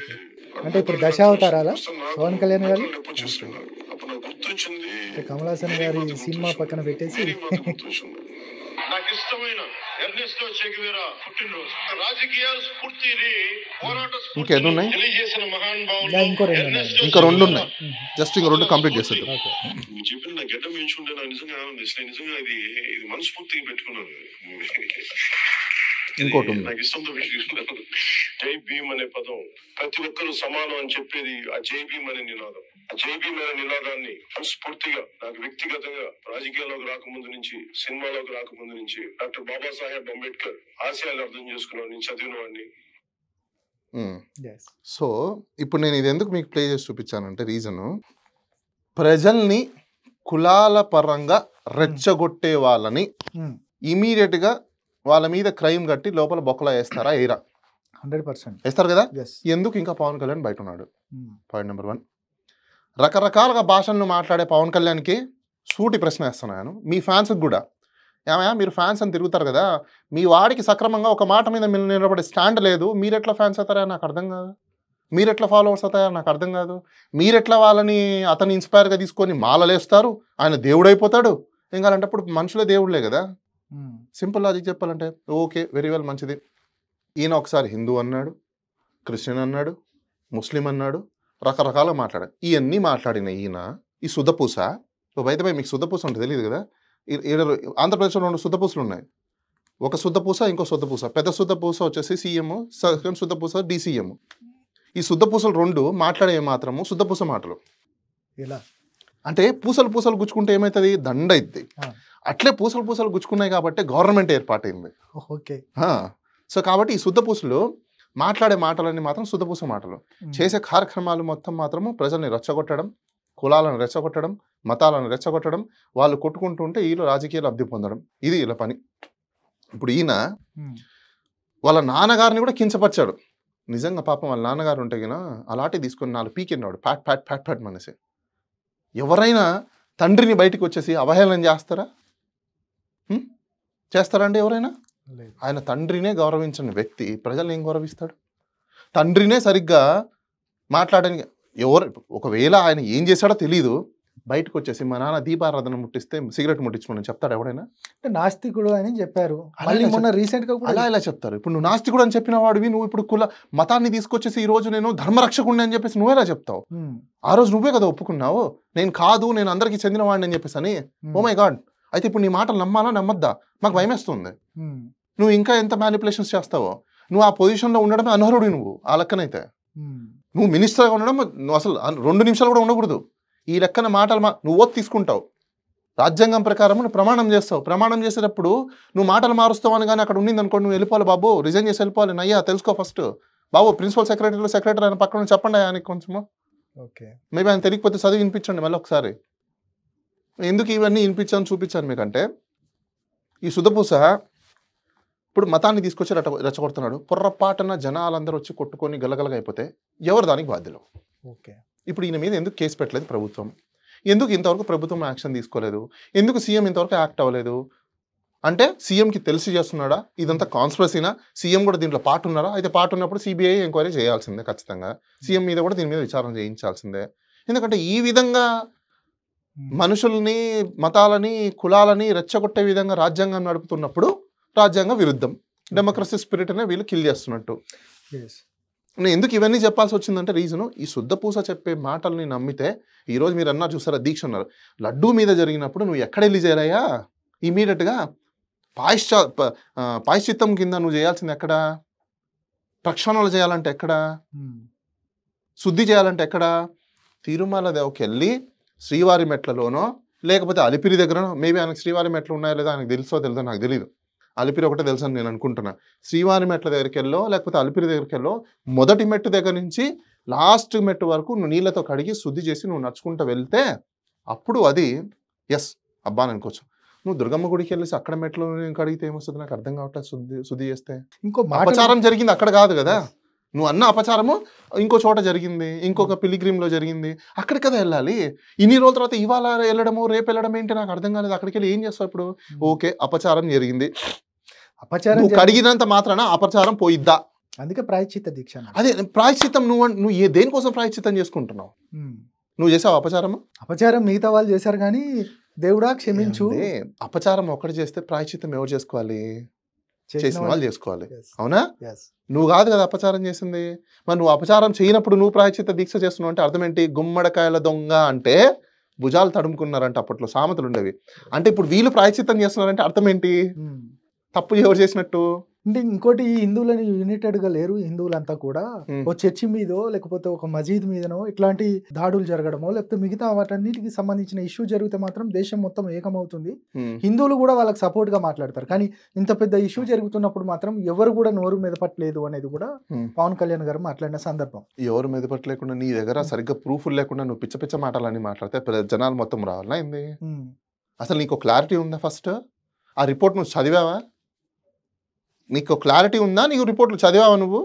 అంటే ఇప్పుడు దశావతారాల పవన్ కళ్యాణ్ గారు అప్పుడు నాకు గుర్తొచ్చింది, కమల్ హాసన్ గారి సినిమా పక్కన పెట్టేసి నాకు ఇష్టమైన ఎర్నెస్టో చే గెవేరా పుట్టినరోజు. రాజకీయ స్ఫూర్తిని, పోరాట ఇంకెన్ని ఉన్నాయి? తెలియజేసిన మహానుభావుడు ఇంకో రెండు ఉన్నాయి. ఇంకా రెండు ఉన్నాయి, జస్ట్ ఇంక రెండు కంప్లీట్ చేస్తుంది. ఓకే నువ్వు చెప్పిన నా గడ్డం వేయించుంటే నాకు నిజంగా ఆనందిస్తాను. నిజంగా ఇది మనస్ఫూర్తిగా పెట్టుకున్నాను. ఇంకోటి ఉంది. నాకు ఇష్టంతో పెట్టుకున్నాను. జై భీమ్ అనే పదం ప్రతి ఒక్కరూ సమానం అని చెప్పేది ఆ జై భీమ్ అనే నినాదం. ఆ జై భీమ్ అనే నినాదాన్ని మనస్ఫూర్తిగా నాకు వ్యక్తిగతంగా రాజకీయాల్లోకి రాకముందు నుంచి, సినిమాలోకి రాకముందు నుంచి డాక్టర్ బాబాసాహెబ్ అంబేద్కర్ ఆశయాలు అర్థం చేసుకున్నాను, నేను చదివిన వాడిని. సో ఇప్పుడు నేను ఇది ఎందుకు మీకు ప్లే చేసి చూపించానంటే రీజను, ప్రజల్ని కులాల పరంగా రెచ్చగొట్టే వాళ్ళని ఇమీడియట్గా వాళ్ళ మీద క్రైమ్ కట్టి లోపల బొక్కలా వేస్తారా? ఎయిరా 100% వేస్తారు కదా. yes ఎందుకు ఇంకా పవన్ కళ్యాణ్ బయట ఉన్నాడు? పాయింట్ నెంబర్ 1, రకరకాలుగా భాషలను మాట్లాడే పవన్ కళ్యాణ్కి సూటి ప్రశ్న వేస్తున్నాను, మీ ఫ్యాన్స్కి కూడా. ఏమయ్యా మీరు ఫ్యాన్స్ అని తిరుగుతారు కదా, మీ వాడికి సక్రమంగా ఒక మాట మీద మీరు నిలబడే స్టాండ్ లేదు, మీరెట్లా ఫ్యాన్స్ అవుతారా నాకు అర్థం కాదు, మీరెట్లా ఫాలోవర్స్ అవుతారా నాకు అర్థం కాదు, మీరెట్లా వాళ్ళని అతన్ని ఇన్స్పైర్గా తీసుకొని మాలలేస్తారు, ఆయన దేవుడు అయిపోతాడు. ఏం కావాలంటప్పుడు మనుషులే దేవుళ్ళే కదా. సింపుల్ లాజిక్ చెప్పాలంటే ఓకే, వెరీ వెల్, మంచిది. ఈయన ఒకసారి హిందూ అన్నాడు, క్రిస్టియన్ అన్నాడు, ముస్లిం అన్నాడు, రకరకాలుగా మాట్లాడాడు. ఇవన్నీ మాట్లాడిన ఈయన ఈ సుద్దపూస, బయటపై మీకు సుద్దపూస ఉంటుంది తెలియదు కదా. ఆంధ్రప్రదేశ్లో 2 సుద్దపూసలు ఉన్నాయి, ఒక సుద్దపూస ఇంకో సుద్దపూస. పెద్ద సుద్దపూస వచ్చేసి సీఎం, సెకండ్ సుద్దపూస డీసీఎం. ఈ సుద్దపూసలు 2 మాట్లాడే మాత్రము సుద్దపూస మాటలు. ఇలా అంటే పూసలు గుచ్చుకుంటే ఏమవుతుంది? దండ అయింది. అట్లే పూసలు గుచ్చుకున్నాయి కాబట్టి గవర్నమెంట్ ఏర్పాటైంది. ఓకే సో కాబట్టి ఈ శుద్ధపూసలు మాట్లాడే మాటలన్నీ మాత్రం శుద్ధపూస మాటలు, చేసే కార్యక్రమాలు మొత్తం మాత్రము ప్రజల్ని రెచ్చగొట్టడం, కులాలను రెచ్చగొట్టడం, మతాలను రెచ్చగొట్టడం, వాళ్ళు కొట్టుకుంటూ ఉంటే వీళ్ళు రాజకీయ లబ్ధి పొందడం, ఇది వీళ్ళ పని. ఇప్పుడు ఈయన వాళ్ళ నాన్నగారిని కూడా కించపరిచాడు. నిజంగా పాపం వాళ్ళ నాన్నగారు ఉంటే గిన అలాంటి తీసుకొని 4 పీకిన్నాడు, ప్యాట్ మనసి. ఎవరైనా తండ్రిని బయటికి వచ్చేసి అవహేళన చేస్తారండి ఎవరైనా? ఆయన తండ్రినే గౌరవించిన వ్యక్తి ప్రజల్ని ఏం గౌరవిస్తాడు? తండ్రినే సరిగ్గా మాట్లాడని ఎవరు, ఒకవేళ ఆయన ఏం చేశాడో తెలియదు, బయటకు వచ్చేసి మా నాన్న దీపారాధన ముట్టిస్తే సిగరెట్ ముట్టించుకోమని చెప్తాడు ఎవడైనా? నాస్తికుడు అని చెప్పారు. మళ్ళీ మొన్న రీసెంట్ గా అలా ఇలా చెప్తారు. ఇప్పుడు నువ్వు నాస్తికుడు అని చెప్పిన వాడివి, నువ్వు ఇప్పుడు కుల మతాన్ని తీసుకొచ్చేసి ఈ రోజు నేను ధర్మరక్షకుడిని అని చెప్పేసి నువ్వేలా చెప్తావు? ఆ రోజు నువ్వే కదా ఒప్పుకున్నావు, నేను కాదు, నేను అందరికీ చెందిన వాడిని అని చెప్పేసి అని. ఓ మై గాడ్, అయితే ఇప్పుడు నీ మాటలు నమ్మాలా నమ్మద్దా? మాకు భయమేస్తుంది. నువ్వు ఇంకా ఎంత మ్యానిపులేషన్స్ చేస్తావో. నువ్వు ఆ పొజిషన్లో ఉండడమే అనర్హుడు నువ్వు ఆ లెక్కనైతే. నువ్వు మినిస్టర్గా ఉండడం నువ్వు అసలు 2 నిమిషాలు కూడా ఉండకూడదు. ఈ లెక్కన మాటలు నువ్వు ఓత్ తీసుకుంటావు, రాజ్యాంగం ప్రకారం నువ్వు ప్రమాణం చేస్తావు. ప్రమాణం చేసేటప్పుడు నువ్వు మాటలు మారుస్తావు అని కానీ అక్కడ ఉండింది అనుకోండి, నువ్వు వెళ్ళిపోవాలి బాబు, రిజైన్ చేసి వెళ్ళిపోవాలి. నయ్యా తెలుసుకో ఫస్ట్ బాబు, ప్రిన్సిపల్ సెక్రటరీ ఆయన పక్కన చెప్పండి ఆయనకి కొంచెము. ఓకే, మేబీ ఆయన తెలియకపోతే చదివి వినిపించండి మళ్ళీ ఒకసారి. ఎందుకు ఇవన్నీ వినిపించాను చూపించాను మీకంటే, ఈ సుధపూస ఇప్పుడు మతాన్ని తీసుకొచ్చి రెచ్చగొడుతున్నాడు. పొర్రపాటున జనాలందరూ వచ్చి కొట్టుకొని గలగలగా అయిపోతే ఎవరు దానికి బాధ్యులు? ఓకే, ఇప్పుడు ఈయన మీద ఎందుకు కేసు పెట్టలేదు ప్రభుత్వం? ఎందుకు ఇంతవరకు ప్రభుత్వం యాక్షన్ తీసుకోలేదు? ఎందుకు సీఎం ఇంతవరకు యాక్ట్ అవ్వలేదు? అంటే సీఎంకి తెలిసి చేస్తున్నాడా? ఇదంతా కాన్స్పిరసీనా? సీఎం కూడా దీంట్లో పార్ట్ ఉన్నారా? అయితే పార్ట్ ఉన్నప్పుడు సిబిఐ ఎంక్వైరీ చేయాల్సిందే ఖచ్చితంగా. సీఎం మీద కూడా దీని మీద విచారణ చేయించాల్సిందే. ఎందుకంటే ఈ విధంగా మనుషుల్ని, మతాలని, కులాలని రెచ్చగొట్టే విధంగా రాజ్యాంగం నడుపుతున్నప్పుడు రాజ్యాంగ విరుద్ధం, డెమోక్రసీ స్పిరిట్ అనే వీళ్ళు కిల్ చేస్తున్నట్టు. నేను ఎందుకు ఇవన్నీ చెప్పాల్సి వచ్చిందంటే రీజను, ఈ శుద్ధపూస చెప్పే మాటల్ని నమ్మితే ఈరోజు మీరు అన్నారు చూసారా, దీక్ష అన్నారు, లడ్డూ మీద జరిగినప్పుడు నువ్వు ఎక్కడ వెళ్ళి చేరాయా? ఇమీడియట్గా పాయశ్చిత్తం కింద నువ్వు చేయాల్సింది ఎక్కడ? ప్రక్షాళనలు చేయాలంటే ఎక్కడ? శుద్ధి చేయాలంటే ఎక్కడ? తిరుమల దేవకి వెళ్ళి శ్రీవారి మెట్లలోనో లేకపోతే అలిపిరి దగ్గరనో, మేబీ ఆయనకు శ్రీవారి మెట్లు ఉన్నాయో లేదో ఆయనకు తెలుసో నాకు తెలియదు, అలిపిరి ఒకటే తెలుసు అని నేను అనుకుంటున్నా. శ్రీవారి మెట్ల దగ్గరికి వెళ్ళో లేకపోతే అలిపిరి దగ్గరికి వెళ్ళో మొదటి మెట్టు దగ్గర నుంచి లాస్ట్ మెట్టు వరకు నువ్వు నీళ్ళతో కడిగి శుద్ధి చేసి నువ్వు నడుచుకుంటూ వెళ్తే అప్పుడు అది ఎస్ అబ్బా అని అనుకోవచ్చు. నువ్వు దుర్గమ్మ గుడికి వెళ్ళేసి అక్కడ మెట్లు కడిగితే ఏమొస్తుంది? నాకు అర్థం కావట్లేదు. శుద్ధి చేస్తే ఇంకో అపచారం జరిగింది అక్కడ కాదు కదా, నువ్వు అన్న అపచారము ఇంకో చోట జరిగింది, ఇంకొక పిలిగ్రిమ్లో జరిగింది, అక్కడికి కదా వెళ్ళాలి. ఇన్ని రోజుల తర్వాత ఇవాళ వెళ్ళడము రేపు వెళ్ళడం ఏంటి నాకు అర్థం కాలేదు. అక్కడికి వెళ్ళి ఏం చేస్తావు ఇప్పుడు? ఓకే, అపచారం జరిగింది, అపచారం కడిగినంత మాత్రాన అపచారం పోయిద్దా? అందుకే ప్రాయశ్చిత్త దీక్ష. అదే ప్రాయశ్చిత్తం. నువ్వు దేనికోసం ప్రాయశ్చిత్తం చేసుకుంటున్నావు? నువ్వు చేసావు అపచారం మిగతా వాళ్ళు చేశారు కానీ దేవుడా క్షమించు. అపచారం ఒకటి చేస్తే ప్రాయశ్చిత్తం ఎవరు చేసుకోవాలి? చేసిన వాళ్ళు చేసుకోవాలి, అవునా? నువ్వు కాదు కదా అపచారం చేసింది. మరి నువ్వు అపచారం చేయనప్పుడు నువ్వు ప్రాయశ్చిత్త దీక్ష చేస్తున్నావు అంటే అర్థం ఏంటి? గుమ్మడికాయల దొంగ అంటే భుజాలు తడుముకున్నారంటే అప్పట్లో సామెతలు ఉండేవి. అంటే ఇప్పుడు వీళ్ళు ప్రాయశ్చిత్తం చేస్తున్నారంటే అర్థం ఏంటి? తప్పు ఎవరు చేసినట్టు? అంటే ఇంకోటి, ఈ హిందువులని యూనిటెడ్గా లేరు. హిందువులంతా కూడా ఓ చర్చి మీదో లేకపోతే ఒక మసీద్ మీదనో ఇట్లాంటి దాడులు జరగడమో లేకపోతే మిగతా వాటన్నిటికి సంబంధించిన ఇష్యూ జరిగితే మాత్రం దేశం మొత్తం ఏకమవుతుంది. హిందువులు కూడా వాళ్ళకి సపోర్ట్ గా మాట్లాడతారు. కానీ ఇంత పెద్ద ఇష్యూ జరుగుతున్నప్పుడు మాత్రం ఎవరు కూడా నోరు మెదపట్లేదు అనేది కూడా పవన్ కళ్యాణ్ గారు మాట్లాడిన సందర్భం. ఎవరు మెదపట్లేకుండా నీ దగ్గర సరిగ్గా ప్రూఫ్లు లేకుండా నువ్వు పిచ్చ పిచ్చ మాటలని మాట్లాడితే జనాలు మొత్తం రావాలా ఏంది? అసలు నీకు క్లారిటీ ఉందా? ఫస్ట్ ఆ రిపోర్ట్ నువ్వు చదివావా? నీకు క్లారిటీ ఉందా? నీకు రిపోర్ట్లు చదివావా నువ్వు?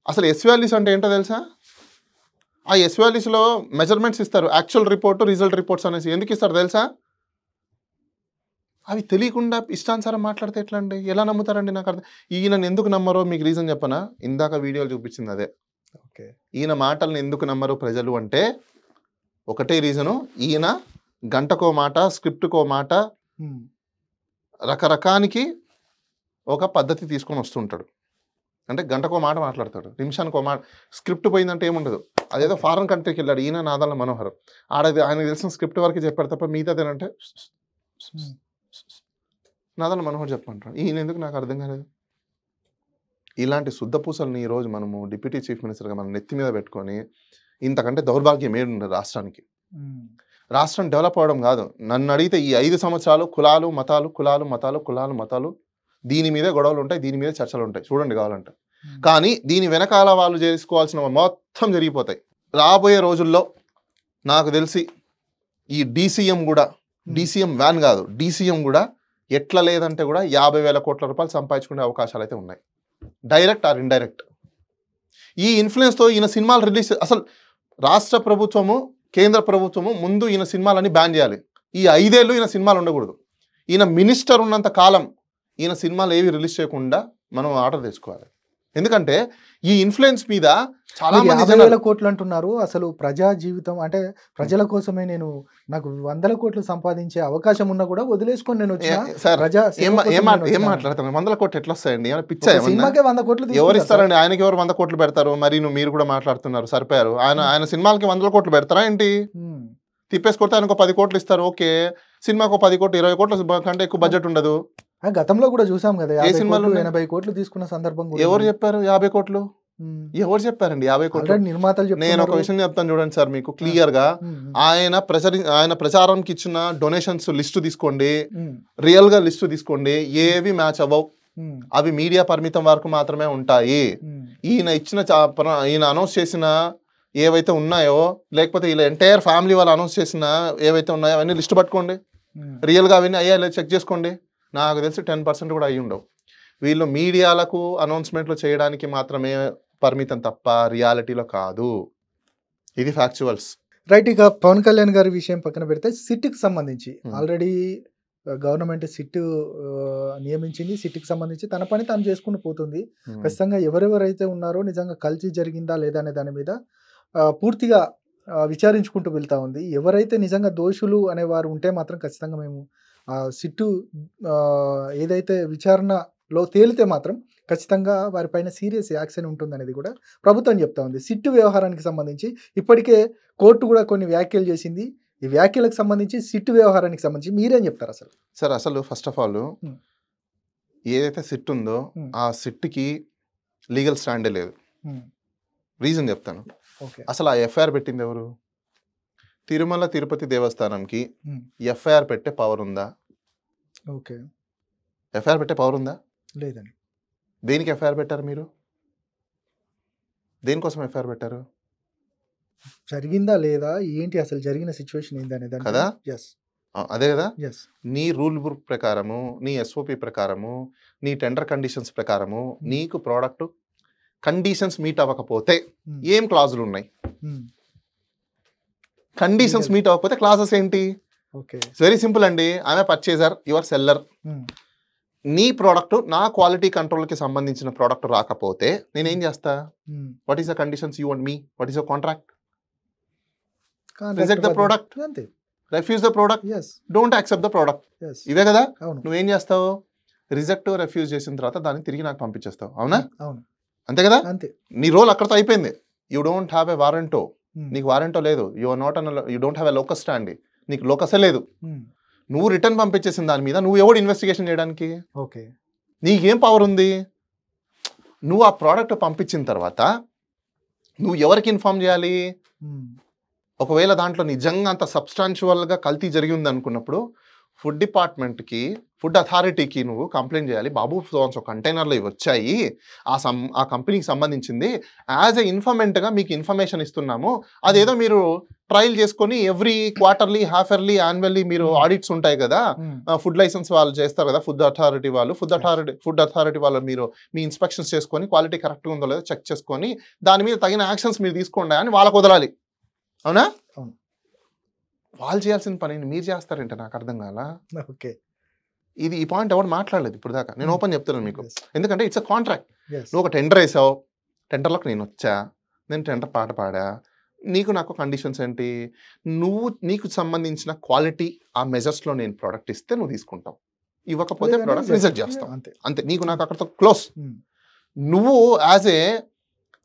అసలు ఎస్ వాల్యూస్ అంటే ఏంటో తెలుసా? ఆ ఎస్ వాల్యూస్లో మెజర్మెంట్స్ ఇస్తారు, యాక్చువల్ రిపోర్టు, రిజల్ట్ రిపోర్ట్స్ అనేసి. ఎందుకు ఇస్తారు తెలుసా? అవి తెలియకుండా ఇష్టానుసారం మాట్లాడితే ఎట్లా అండి? ఎలా నమ్ముతారండి? నాకు అర్థం. ఈయనను ఎందుకు నమ్మరో మీకు రీజన్ చెప్పనా? ఇందాక వీడియోలు చూపించింది అదే. ఓకే, ఈయన మాటలను ఎందుకు నమ్మరు ప్రజలు అంటే ఒకటే రీజను, ఈయన గంటకో మాట, స్క్రిప్ట్కో మాట, రకరకానికి ఒక పద్ధతి తీసుకొని వస్తుంటాడు. అంటే గంటకో మాట మాట్లాడతాడు, నిమిషానికో మాట. స్క్రిప్ట్ పోయిందంటే ఏముండదు. అదేదో ఫారెన్ కంట్రీకి వెళ్ళాడు ఈయన, నాదాల మనోహర్. ఆయనకు తెలిసిన స్క్రిప్ట్ వరకు చెప్పాడు తప్ప మిగతాదేనంటే నాదాల మనోహర్ చెప్పమంటాడు. ఈయన ఎందుకు నాకు అర్థం కాలేదు. ఇలాంటి శుద్ధపూసల్ని ఈరోజు మనము డిప్యూటీ చీఫ్ మినిస్టర్గా మనం నెత్తి మీద పెట్టుకొని, ఇంతకంటే దౌర్భాగ్యం ఏడు ఉండదు రాష్ట్రానికి. రాష్ట్రం డెవలప్ అవ్వడం కాదు. నన్ను అడిగితే ఈ 5 సంవత్సరాలు కులాలు మతాలు దీని మీదే గొడవలు ఉంటాయి, దీని మీద చర్చలు ఉంటాయి. చూడండి కావాలంటే. కానీ దీని వెనకాల వాళ్ళు చేసుకోవాల్సిన మొత్తం జరిగిపోతాయి. రాబోయే రోజుల్లో నాకు తెలిసి ఈ డీసీఎం కూడా, డీసీఎం వ్యాన్ కాదు, డీసీఎం కూడా ఎట్లా లేదంటే కూడా 50,000 కోట్ల రూపాయలు సంపాదించుకునే అవకాశాలు అయితే ఉన్నాయి, డైరెక్ట్ ఆర్ ఇండైరెక్ట్. ఈ ఇన్ఫ్లుయెన్స్తో ఈయన సినిమాలు రిలీజ్, అసలు రాష్ట్ర ప్రభుత్వము కేంద్ర ప్రభుత్వము ముందు ఈయన సినిమాలని బ్యాన్ చేయాలి. ఈ 5 ఏళ్ళు ఈయన సినిమాలు ఉండకూడదు. ఈయన మినిస్టర్ ఉన్నంత కాలం ఈయన సినిమాలు ఏవి రిలీజ్ చేయకుండా మనం ఆర్డర్ తెచ్చుకోవాలి. ఎందుకంటే ఈ ఇన్ఫ్లుయెన్స్ మీద చాలా మంది 50,000 కోట్లు అంటున్నారు. అసలు ప్రజా జీవితం అంటే ప్రజల కోసమే నాకు 100 కోట్లు సంపాదించే అవకాశం ఉన్నా కూడా వదిలేసుకొని నేను ఏం మాట్లాడతాను? 100 కోట్లు ఎట్లా వస్తాయండి? ఏమైనా పిచ్చా? సినిమాకే 100 కోట్లు ఎవరు ఇస్తారండి? ఆయనకి ఎవరు 100 కోట్లు పెడతారు? మరి మీరు కూడా మాట్లాడుతున్నారు, సరిపోయారు. ఆయన సినిమాలకి 100 కోట్లు పెడతారా ఏంటి? తిప్పేసి కొడితే ఆయనకు 10 కోట్లు ఇస్తారు. ఓకే, సినిమాకు 10 కోట్లు 20 కోట్ల కంటే ఎక్కువ బడ్జెట్ ఉండదు. గతంలో కూడా చూసాం కదా, ఏ 50 సినిమాలో కోట్లు, ఉన్నాయి? 80 కోట్లు తీసుకున్న సందర్భం కూడా ఎవరు ఉంది. చెప్పారు 50 కోట్లు? ఎవరు చెప్పారండి 50 కోట్లు? ఆల్రెడీ నిర్మాతలు నేను ఒక చెప్తున్నారు. విషయం చెప్తాను చూడండి సార్ మీకు క్లియర్ గా. ఆయన ప్రచారంకి ఇచ్చిన డొనేషన్స్ లిస్టు తీసుకోండి, రియల్ గా లిస్టు తీసుకోండి, ఏవి మ్యాచ్ అవ్వవు. అవి మీడియా పరిమితం వరకు మాత్రమే ఉంటాయి. ఈయన అనౌన్స్ చేసిన ఏవైతే ఉన్నాయో, లేకపోతే ఇలా ఎంటైర్ ఫ్యామిలీ వాళ్ళు అనౌన్స్ చేసిన ఏవైతే ఉన్నాయో అవన్నీ లిస్ట్ పట్టుకోండి, రియల్గా అవన్నీ అయ్యా చెక్ చేసుకోండి. నాకు తెలిసి 10% కూడా అయ్యి ఉండవు. వీళ్ళు మీడియాలకు అనౌన్స్మెంట్లు చేయడానికి మాత్రమే పరిమితం తప్ప రియాలిటీలో కాదు. ఇది ఫ్యాక్చువల్స్. రైట్. ఇక పవన్ కళ్యాణ్ గారి విషయం పక్కన పెడితే, సిట్కి సంబంధించి ఆల్రెడీ గవర్నమెంట్ సిట్ నియమించింది. సిట్కి సంబంధించి తన పని తాను చేసుకుంటూ పోతుంది. ఖచ్చితంగా ఎవరెవరైతే ఉన్నారో నిజంగా కల్తీ జరిగిందా లేదా అనే దాని మీద పూర్తిగా విచారించుకుంటూ వెళ్తా ఉంది. ఎవరైతే నిజంగా దోషులు అనేవారు ఉంటే మాత్రం ఖచ్చితంగా మేము సిట్టు ఏదైతే విచారణలో తేలితే మాత్రం ఖచ్చితంగా వారిపైన సీరియస్ యాక్షన్ ఉంటుందనేది కూడా ప్రభుత్వం చెప్తా ఉంది. సిట్టు వ్యవహారానికి సంబంధించి ఇప్పటికే కోర్టు కూడా కొన్ని వ్యాఖ్యలు చేసింది. ఈ వ్యాఖ్యలకు సంబంధించి, సిట్టు వ్యవహారానికి సంబంధించి మీరేం చెప్తారు అసలు? సార్ అసలు ఫస్ట్ ఆఫ్ ఆల్ ఏదైతే సిట్ ఉందో ఆ సిట్కి లీగల్ స్టాండే లేదు. రీజన్ చెప్తాను. అసలు ఆ ఎఫ్ఐఆర్ పెట్టింది ఎవరు? తిరుమల తిరుపతి దేవస్థానంకి ఎఫ్ఐఆర్ పెట్టే పవర్ ఉందా? ఓకే, ఎఫ్ఐఆర్ పెట్టే పవర్ ఉందా? లేదండి. దేనికి ఎఫ్ఐఆర్ పెట్టారు మీరు? దేనికోసం ఎఫ్ఐఆర్ పెట్టారు? జరిగిందా లేదా, ఏంటి అసలు జరిగిన సిచ్యువేషన్ ఏందనే దాని కదా. అదే కదా. ఎస్, నీ రూల్ బుక్ ప్రకారము, నీ ఎస్ఓపి ప్రకారము, నీ టెండర్ కండిషన్స్ ప్రకారము నీకు ప్రోడక్ట్ కండిషన్స్ మీట్ అవ్వకపోతే ఏం క్లాజులు ఉన్నాయి? కండిషన్స్ మీట్ అవ్వకపోతే క్లాజెస్ ఏంటి? వెరీ సింపుల్ అండి. ఆమె పర్చేజర్, యువర్ సెల్లర్. నీ ప్రోడక్ట్ నా క్వాలిటీ కంట్రోల్కి సంబంధించిన ప్రోడక్ట్ రాకపోతే నేనేం చేస్తా? What is the conditions you want me? What is your contract? Reject the product, refuse the product, don't accept the product. ఇవే కదా. నువ్వేం చేస్తావు? రిజెక్ట్, రిఫ్యూజ్ చేసిన తర్వాత దాన్ని తిరిగి నాకు పంపించేస్తావు. అవునా? అంతే కదా. నీ రోల్ అక్కడతో అయిపోయింది. You don't have a warranto. నీకు వారెంటో లేదు. You are not you don't have a locus stand. నీకు లోకసే లేదు. నువ్వు రిటర్న్ పంపించేసిన దాని మీద నువ్వు ఎవడు ఇన్వెస్టిగేషన్ చేయడానికి? ఓకే, నీకేం పవర్ ఉంది? నువ్వు ఆ ప్రోడక్ట్ పంపించిన తర్వాత నువ్వు ఎవరికి ఇన్ఫార్మ్ చేయాలి? ఒకవేళ దాంట్లో నిజంగా అంత సబ్స్టాన్షువల్గా కల్తీ జరిగి ఉంది అనుకున్నప్పుడు ఫుడ్ డిపార్ట్మెంట్కి, ఫుడ్ అథారిటీకి నువ్వు కంప్లైంట్ చేయాలి. బాబు సో కంటైనర్లో ఇవి వచ్చాయి, ఆ కంపెనీకి సంబంధించింది, యాజ్ ఎ ఇన్ఫర్మెంట్గా మీకు ఇన్ఫర్మేషన్ ఇస్తున్నాము. అదేదో మీరు ట్రయల్ చేసుకొని every quarterly, half yearly, annually మీరు ఆడిట్స్ ఉంటాయి కదా, ఫుడ్ లైసెన్స్ వాళ్ళు చేస్తారు కదా, ఫుడ్ అథారిటీ వాళ్ళు. ఫుడ్ అథారిటీ వాళ్ళు మీరు మీ ఇన్స్పెక్షన్స్ చేసుకొని క్వాలిటీ కరెక్ట్గా ఉందో లేదో చెక్ చేసుకొని దాని మీద తగిన యాక్షన్స్ మీరు తీసుకోండి అని వాళ్ళకు వదలాలి. అవునా? వాళ్ళు చేయాల్సిన పని మీరు చేస్తారంటే నాకు అర్థం కాల. ఓకే, ఇది ఈ పాయింట్ ఎవరు మాట్లాడలేదు ఇప్పుడు దాకా. నేను ఓపెన్ చెప్తున్నాను మీకు. ఎందుకంటే ఇట్స్ అ కాంట్రాక్ట్. నువ్వు ఒక టెండర్ వేసావు, టెండర్లోకి నేను వచ్చా, నేను టెండర్ పాట పాడా, నాకు కండిషన్స్ ఏంటి? నీకు సంబంధించిన క్వాలిటీ ఆ మెజర్స్లో నేను ప్రోడక్ట్ ఇస్తే నువ్వు తీసుకుంటావు, ఇవ్వకపోతే ప్రోడక్ట్ రిజెక్ట్ చేస్తావు. అంతే. నాకు అక్కడతో క్లోజ్. నువ్వు యాజ్ ఏ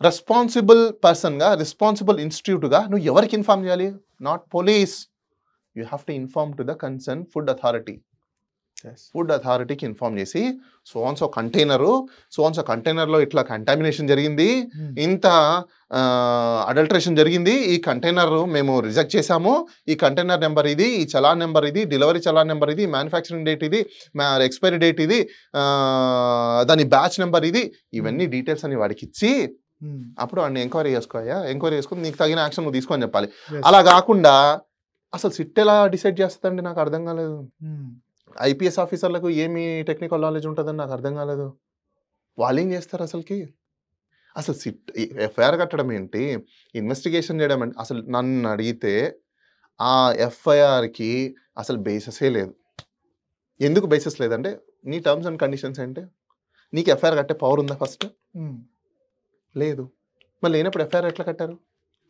రెస్పాన్సిబుల్ పర్సన్గా, రెస్పాన్సిబుల్ ఇన్స్టిట్యూట్గా నువ్వు ఎవరికి ఇన్ఫార్మ్ చేయాలి? Not police. You have to inform to the concern food authority. Food అథారిటీకి ఇన్ఫార్మ్ చేసి సో కంటైనర్లో ఇట్లా కంటామినేషన్ జరిగింది, ఇంత అడల్ట్రేషన్ జరిగింది, ఈ కంటైనర్ మేము రిజెక్ట్ చేసాము, ఈ కంటైనర్ నెంబర్ ఇది, ఈ చలాన్ నెంబర్ ఇది, డెలివరీ చలాన్ నెంబర్ ఇది, మ్యానుఫ్యాక్చరింగ్ డేట్ ఇది, ఎక్స్పైరీ డేట్ ఇది, దాని బ్యాచ్ నెంబర్ ఇది, ఇవన్నీ డీటెయిల్స్ అని వాడికి ఇచ్చి అప్పుడు వాడిని ఎంక్వైరీ చేసుకోయా, ఎంక్వైరీ చేసుకుని నీకు తగిన యాక్షన్ నువ్వు తీసుకొని చెప్పాలి. అలా కాకుండా అసలు సిట్ ఎలా డిసైడ్ చేస్తుందండి నాకు అర్థం కాలేదు. ఐపీఎస్ ఆఫీసర్లకు ఏమి టెక్నికల్ నాలెడ్జ్ ఉంటుందని నాకు అర్థం కాలేదు. వాళ్ళు ఏం చేస్తారు అసలుకి? అసలు సిట్ ఎఫ్ఐఆర్ కట్టడం ఏంటి, ఇన్వెస్టిగేషన్ చేయడం ఏంటి? అసలు నన్ను అడిగితే ఆ ఎఫ్ఐఆర్కి అసలు బేసెసే లేదు. ఎందుకు బేసెస్ లేదంటే నీ టర్మ్స్ అండ్ కండిషన్స్ ఏంటి? నీకు ఎఫ్ఐఆర్ కట్టే పవర్ ఉందా? ఫస్ట్ లేదు. మళ్ళీ లేనప్పుడు ఎఫ్ఐఆర్ ఎట్లా కట్టారు?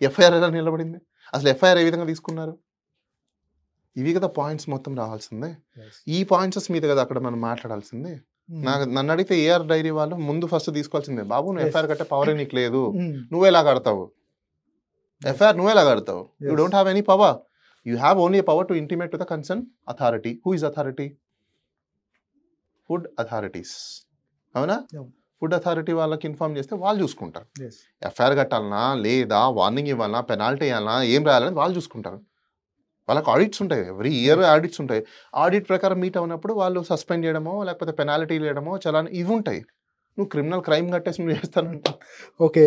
ఎఫ్ఐఆర్ ఎలా నిలబడింది? అసలు ఎఫ్ఐఆర్ ఏ విధంగా తీసుకున్నారు? ఇవి కదా పాయింట్స్ మొత్తం రావాల్సిందే. ఈ పాయింట్స్ మీద కదా అక్కడ మనం మాట్లాడాల్సిందే. నన్ను అడిగితే ఏఆర్ డైరీ వాళ్ళు ముందు ఫస్ట్ తీసుకోవాల్సిందే. బాబు నువ్వు ఎఫ్ఐఆర్ కట్టే పవరే నీకు లేదు, నువ్వెలా కడతావు ఎఫ్ఐఆర్? నువ్వెలా కడతావు? You don't have any power. You have only power to intimate to the concern authority. Who is authority? Food authorities. అవునా? అవును. ఫుడ్ అథారిటీ వాళ్ళకి ఇన్ఫార్మ్ చేస్తే వాళ్ళు చూసుకుంటారు. Yes. ఎఫ్ఐఆర్ కట్టాలనా, లేదా వార్నింగ్ ఇవ్వాలనా, పెనాల్టీ ఇవ్వాలనా, ఏం రాయాలని వాళ్ళు చూసుకుంటారు. వాళ్ళకి ఆడిట్స్ ఉంటాయి, ఎవ్రీ ఇయర్ ఆడిట్స్ ఉంటాయి. ఆడిట్ ప్రకారం మీట్ అవునప్పుడు వాళ్ళు సస్పెండ్ చేయడమో లేకపోతే పెనాల్టీ వేయడమో చలాన్ ఇవి ఉంటాయి. నువ్వు క్రిమినల్ క్రైమ్ కట్టేసి నువ్వు చేస్తానంట. ఓకే,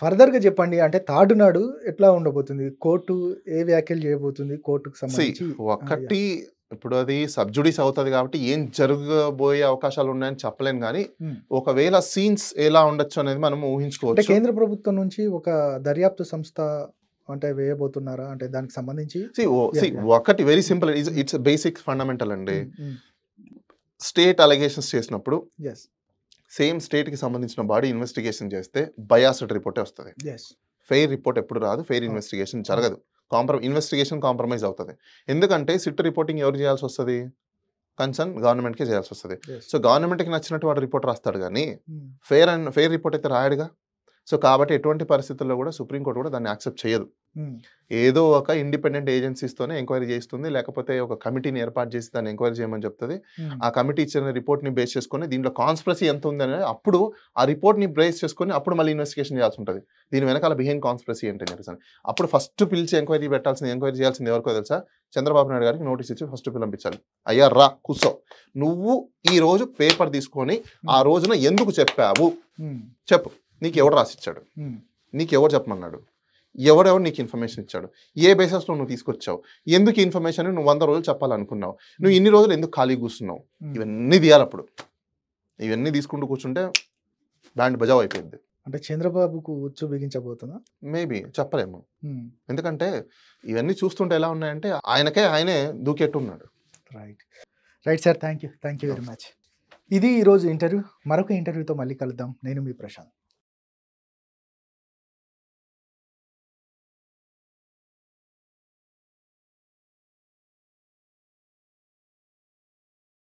ఫర్దర్గా చెప్పండి. అంటే థర్డ్ నాడు ఎట్లా ఉండబోతుంది? కోర్టు ఏ వ్యాఖ్యలు చేయబోతుంది కోర్టుకు సంబంధించి? ఒకటి ఇప్పుడు అది సబ్జుడీస్ అవుతుంది కాబట్టి ఏం జరగబోయే అవకాశాలు ఉన్నాయని చెప్పలేను, కానీ ఒకవేళ సీన్స్ ఎలా ఉండొచ్చు అనేది మనం అంటే ఊహించుకోవచ్చు. కేంద్ర ప్రభుత్వం నుంచి ఒక దర్యాప్తు సంస్థ అంటే వేయబోతున్నారా? అంటే దానికి సంబంధించి ఒకటి very simple, it's basic fundamental అండి. స్టేట్ అలిగేషన్స్ చేసినప్పుడు సేమ్ స్టేట్కి సంబంధించిన బాడీ ఇన్వెస్టిగేషన్ చేస్తే బయాస్డ్ రిపోర్టే వస్తుంది. ఫెయిర్ రిపోర్ట్ ఎప్పుడు రాదు, ఫెయిర్ ఇన్వెస్టిగేషన్ జరగదు. ఇన్వెస్టిగేషన్ కాంప్రమైజ్ అవుతుంది. ఎందుకంటే సిట్ రిపోర్టింగ్ ఎవరు చేయాల్సి వస్తుంది? కన్సర్న్ గవర్నమెంట్కే చేయాల్సి వస్తుంది. సో గవర్నమెంట్కి నచ్చినట్టు వాడు రిపోర్ట్ రాస్తాడు, కానీ ఫెయిర్ రిపోర్ట్ అయితే రాయడుగా. సో కాబట్టి ఎటువంటి పరిస్థితుల్లో కూడా సుప్రీంకోర్టు కూడా దాన్ని యాక్సెప్ట్ చేయదు. ఏదో ఒక ఇండిపెండెంట్ ఏజెన్సీస్తోనే ఎంక్వైరీ చేస్తుంది, లేకపోతే ఒక కమిటీని ఏర్పాటు చేసి దాన్ని ఎంక్వైరీ చేయమని చెప్తుంది. ఆ కమిటీ ఇచ్చిన రిపోర్ట్ని బేస్ చేసుకొని దీంట్లో కాన్స్పిరసీ ఎంత ఉంది అనేది అప్పుడు ఆ రిపోర్ట్ని బేస్ చేసుకొని అప్పుడు మళ్ళీ ఇన్వెస్టిగేషన్ చేయాల్సి ఉంటుంది. దీని వెనకాల బిహైండ్ కాన్స్పిరసీ ఏంటి చెప్పేసి అప్పుడు ఫస్ట్ పిలిచి ఎంక్వైరీ చేయాల్సింది ఎవరికో తెలుసా? చంద్రబాబు నాయుడు గారికి నోటీస్ ఇచ్చి ఫస్ట్ పిలిపించాలి. అయ్యా రా కూర్చో, నువ్వు ఈ రోజు పేపర్ తీసుకొని ఆ రోజున ఎందుకు చెప్పావు చెప్పు. నీకు ఎవడు రాసిచ్చాడు? నీకు ఎవరు చెప్పమన్నాడు? ఎవరెవరు నీకు ఇన్ఫర్మేషన్ ఇచ్చాడు? ఏ బేసిస్లో నువ్వు తీసుకొచ్చావు? ఎందుకు ఇన్ఫర్మేషన్ నువ్వు 100 రోజులు చెప్పాలనుకున్నావు? నువ్వు ఇన్ని రోజులు ఎందుకు ఖాళీ కూర్చున్నావు? ఇవన్నీ తీయాలి. అప్పుడు ఇవన్నీ తీసుకుంటూ కూర్చుంటే బ్యాండ్ బజావ్ అయిపోయింది. అంటే చంద్రబాబుకు ఉచ్చు బిగించబోతున్నా? మేబీ చెప్పలేము. ఎందుకంటే ఇవన్నీ చూస్తుంటే ఎలా ఉన్నాయంటే ఆయనే దూకెట్టున్నాడు. Right sir, thank you very much. ఇది ఈరోజు ఇంటర్వ్యూ. మరొక ఇంటర్వ్యూతో మళ్ళీ కలుద్దాం. నేను మీ ప్రశాంత్.